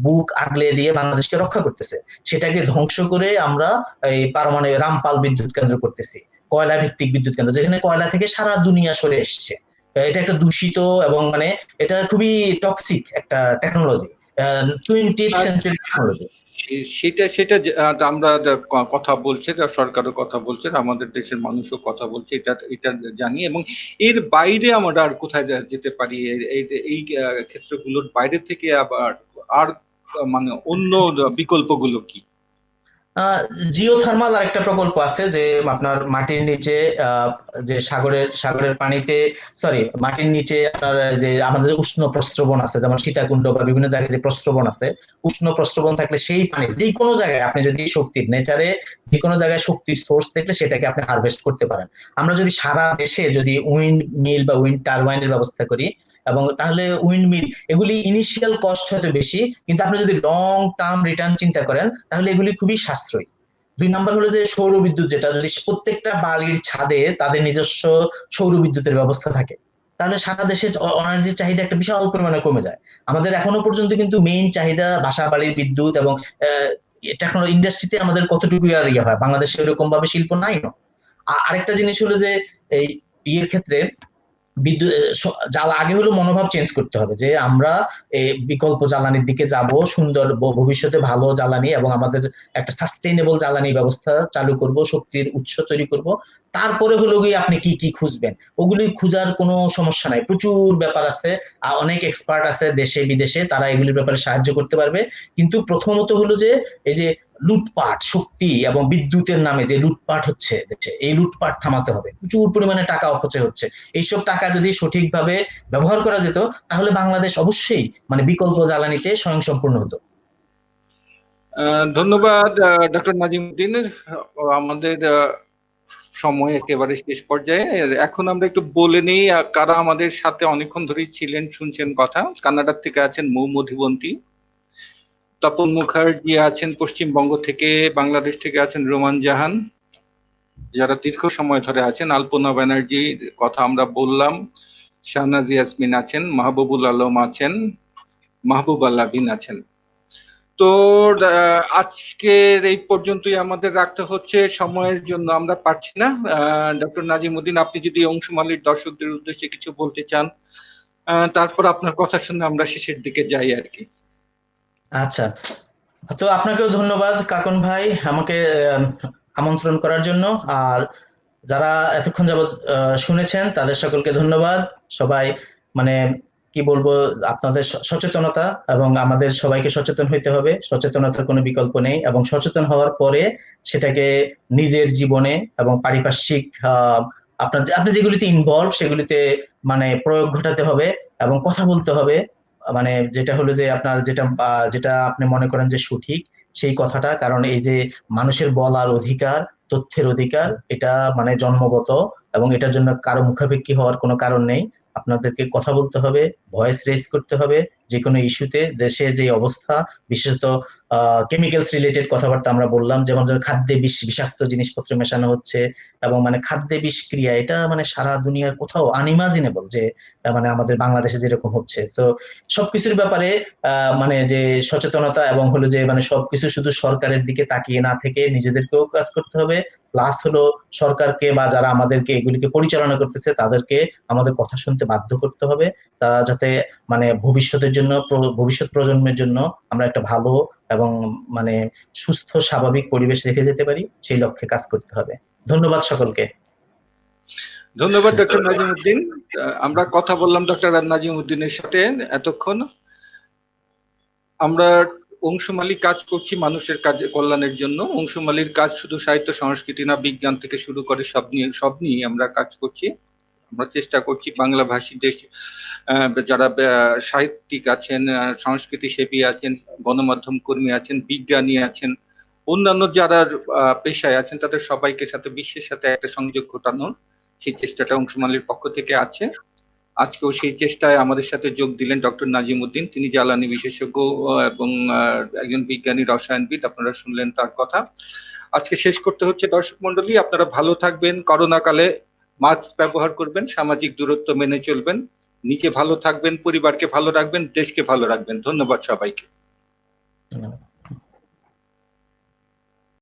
Speaker 2: বুক আগলে দিয়ে বাংলাদেশকে রক্ষা করতেছে, সেটাকে ধ্বংস করে আমরা এই পারমাণবিক রামপাল বিদ্যুৎ কেন্দ্র করতেছি, কয়লা ভিত্তিক বিদ্যুৎ কেন্দ্র, যেখানে কয়লা থেকে সারা দুনিয়া সরে এসছে। এটা একটা দূষিত এবং মানে এটা খুবই টক্সিক একটা টেকনোলজি, 20th সেঞ্চুরি টেকনোলজি।
Speaker 3: সেটা আমরা কথা বলছে, সরকারও কথা বলছে, আমাদের দেশের মানুষও কথা বলছে, এটা জানি। এবং এর বাইরে আমরা আর কোথায় যেতে পারি? এই ক্ষেত্রগুলোর বাইরে থেকে আবার আর মানে অন্য বিকল্পগুলো কি?
Speaker 2: জিওথার্মাল আরেকটা প্রকল্প আছে, যে আপনার মাটির নিচে যে সাগরের পানিতে, সরি মাটির নিচে আপনার যে আমাদের উষ্ণ প্রস্রবণ আছে, যেমন সীতাকুণ্ড বা বিভিন্ন জায়গায় যে প্রস্রবণ আছে, উষ্ণ প্রস্রবণ থাকলে সেই পানি যে কোনো জায়গায় আপনি যদি শক্তির নেচারে যে কোনো জায়গায় শক্তির সোর্স দেখলে সেটাকে আপনি হারভেস্ট করতে পারেন। আমরা যদি সারা দেশে যদি উইন্ড মিল বা উইন্ড টারবাইনের ব্যবস্থা করি, এবং তাহলে উইন্ড মিল এগুলি ইনিশিয়াল কস্ট হয়তো বেশি, কিন্তু আপনি যদি লং টার্ম রিটার্ন চিন্তা করেন তাহলে এগুলি খুবই সাশ্রয়ী। 2 নম্বর হলো যে সৌর বিদ্যুৎ, যেটা যদি প্রত্যেকটা বাড়ির ছাদে তাদের নিজস্ব সৌর বিদ্যুতের ব্যবস্থা থাকে, তাহলে সারা দেশে এনার্জির চাহিদা একটা বিশাল পরিমাণে কমে যায়। আমাদের এখনো পর্যন্ত কিন্তু মেইন চাহিদা বাসা বাড়ির বিদ্যুৎ, এবং টেকনোলজি ইন্ডাস্ট্রিতে আমাদের কতটুকু আর ইয়ে হয়, বাংলাদেশে এরকম ভাবে শিল্প নাই। আরেকটা জিনিস হলো যে এই ইয়ের ক্ষেত্রে বিদ্যুৎ আগে হলো মনোভাব চেঞ্জ করতে হবে, যে আমরা বিকল্প জ্বালানির দিকে যাব, সুন্দর ভবিষ্যতে ভালো জ্বালানি এবং আমাদের একটা সাস্টেইনেবল জ্বালানি ব্যবস্থা চালু করব, শক্তির উৎস তৈরি করব। তারপরে হলো গিয়ে আপনি কি কি খুঁজবেন, ওগুলি খুঁজার কোনো সমস্যা নাই, প্রচুর ব্যাপার আছে, অনেক এক্সপার্ট আছে দেশে বিদেশে, তারা এগুলির ব্যাপারে সাহায্য করতে পারবে। কিন্তু প্রথমত হলো যে এই যে লুটপাট, শক্তি এবং বিদ্যুতের নামে যে লুটপাট হচ্ছে দেশে, এই লুটপাট থামাতে হবে। প্রচুর পরিমাণে টাকা অপচয় হচ্ছে, এইসব টাকা যদি সঠিকভাবে ব্যবহার করা যেত তাহলে বাংলাদেশ অবশ্যই মানে বিকল্প জ্বালানিতে স্বয়ংসম্পূর্ণ হতো।
Speaker 3: ধন্যবাদ ডক্টর নাজিমউদ্দিন। আমাদের সময় একেবারে শেষ পর্যায়ে। এখন আমরা একটু বলে নেই কারা আমাদের সাথে অনেকক্ষণ ধরেই ছিলেন, শুনছেন কথা। কানাডার থেকে আছেন মৌ মধুবন্তী, তপন মুখার্জি আছেন পশ্চিমবঙ্গ থেকে, বাংলাদেশ থেকে আছেন রোমান জাহান, যারা দীর্ঘ সময় ধরে আছেন। আলপনা ব্যানার্জি কথা আমরা বললাম, শাহনাজ ইয়াসমিন আছেন, মাহবুবুল আলম আছেন, মাহবুব আল্লাবিন আছেন। তো আজকের এই পর্যন্তই আমাদের রাখতে হচ্ছে, সময়ের জন্য আমরা পারছি না। ডক্টর নাজিমউদ্দিন, আপনি যদি অংশুমালির দর্শকদের উদ্দেশ্যে কিছু বলতে চান, তারপর আপনার কথা শুনে আমরা শেষের দিকে যাই আর কি।
Speaker 2: আচ্ছা, তো আপনাকেও ধন্যবাদ কাকন ভাই আমাকে আমন্ত্রণ করার জন্য। আর যারা এতক্ষণ যাবৎ শুনেছেন তাদের সকলকে ধন্যবাদ। সবাই মানে কি বলবো, আপনাদের সচেতনতা এবং আমাদের সবাইকে সচেতন হইতে হবে, সচেতনতার কোনো বিকল্প নেই, এবং সচেতন হওয়ার পরে সেটাকে নিজের জীবনে এবং পারিপার্শ্বিক আপনি যেগুলিতে ইনভলভ সেগুলিতে মানে প্রয়োগ ঘটাতে হবে এবং কথা বলতে হবে। মানে যেটা হলো যে আপনার যেটা আপনি মনে করেন যে সঠিক সেই কথাটা, কারণ এই যে মানুষের বলার অধিকার, তথ্যের অধিকার, এটা মানে জন্মগত, এবং এটার জন্য কারো মুখাপেক্ষী হওয়ার কোনো কারণ নেই। আপনাদেরকে কথা বলতে হবে, ভয়েস রেজ করতে হবে যে কোনো ইস্যুতে। দেশে যে অবস্থা, বিশেষত কেমিক্যালস রিলেটেড কথাবার্তা আমরা বললাম, যেমন খাদ্যে বিষাক্ত জিনিসপত্র মেশানো হচ্ছে, এবং মানে খাদ্যে বিষক্রিয়া, এটা মানে সারা দুনিয়ার কোথাও আনইমাজিনেবল, যে মানে আমাদের বাংলাদেশে যেরকম হচ্ছে। তো সবকিছুর ব্যাপারে মানে যে সচেতনতা, এবং হলো যে মানে সবকিছু শুধু সরকারের দিকে তাকিয়ে না থেকে নিজেদেরকেও কাজ করতে হবে, প্লাস হলো সরকারকে বা যারা আমাদেরকে এগুলিকে পরিচালনা করতেছে তাদেরকে আমাদের কথা শুনতে বাধ্য করতে হবে, তা যাতে মানে ভবিষ্যতের জন্য, ভবিষ্যৎ প্রজন্মের জন্য আমরা একটা ভালো এবং মানে সুস্থ স্বাভাবিক পরিবেশ রেখে যেতে পারি, সেই লক্ষ্যে কাজ করতে হবে। ধন্যবাদ সকলকে।
Speaker 3: ধন্যবাদ ডক্টর নাজিমউদ্দিন। আমরা কথা বললাম ডক্টর নাজিমউদ্দিনের সাথে এতক্ষণ। আমরা অংশুমালী কাজ করছি মানুষের কাজে, কল্যাণের জন্য। অংশুমালীর কাজ শুধু সাহিত্য সংস্কৃতি না, বিজ্ঞান থেকে শুরু করে সব নিয়ে আমরা কাজ করছি। আমরা চেষ্টা করছি বাংলা ভাষী দেশ যারা সাহিত্যিক আছেন, সংস্কৃতি সেবী আছেন, গণমাধ্যম কর্মী আছেন, বিজ্ঞানী আছেন, অন্যান্য যারা পেশায় আছেন, তাদের সবাইকে সাথে বিশ্বের সাথে একটা সংযোগ ঘটানোর সেই চেষ্টাটা অংশুমালীর পক্ষ থেকে আছে। আজকেও সেই চেষ্টায় আমাদের সাথে যোগ দিলেন ডক্টর নাজিমউদ্দিন। তিনি জ্বালানি বিশেষজ্ঞ এবং একজন বিজ্ঞানী রসায়নবিদ। আপনারা শুনলেন তার কথা। আজকে শেষ করতে হচ্ছে। দর্শক মন্ডলী, আপনারা ভালো থাকবেন, করোনা কালে মাস্ক ব্যবহার করবেন, সামাজিক দূরত্ব মেনে চলবেন, নিজে ভালো থাকবেন, পরিবারকে ভালো রাখবেন, দেশকে ভালো রাখবেন। ধন্যবাদ সবাইকে।
Speaker 2: ধন্যবাদ।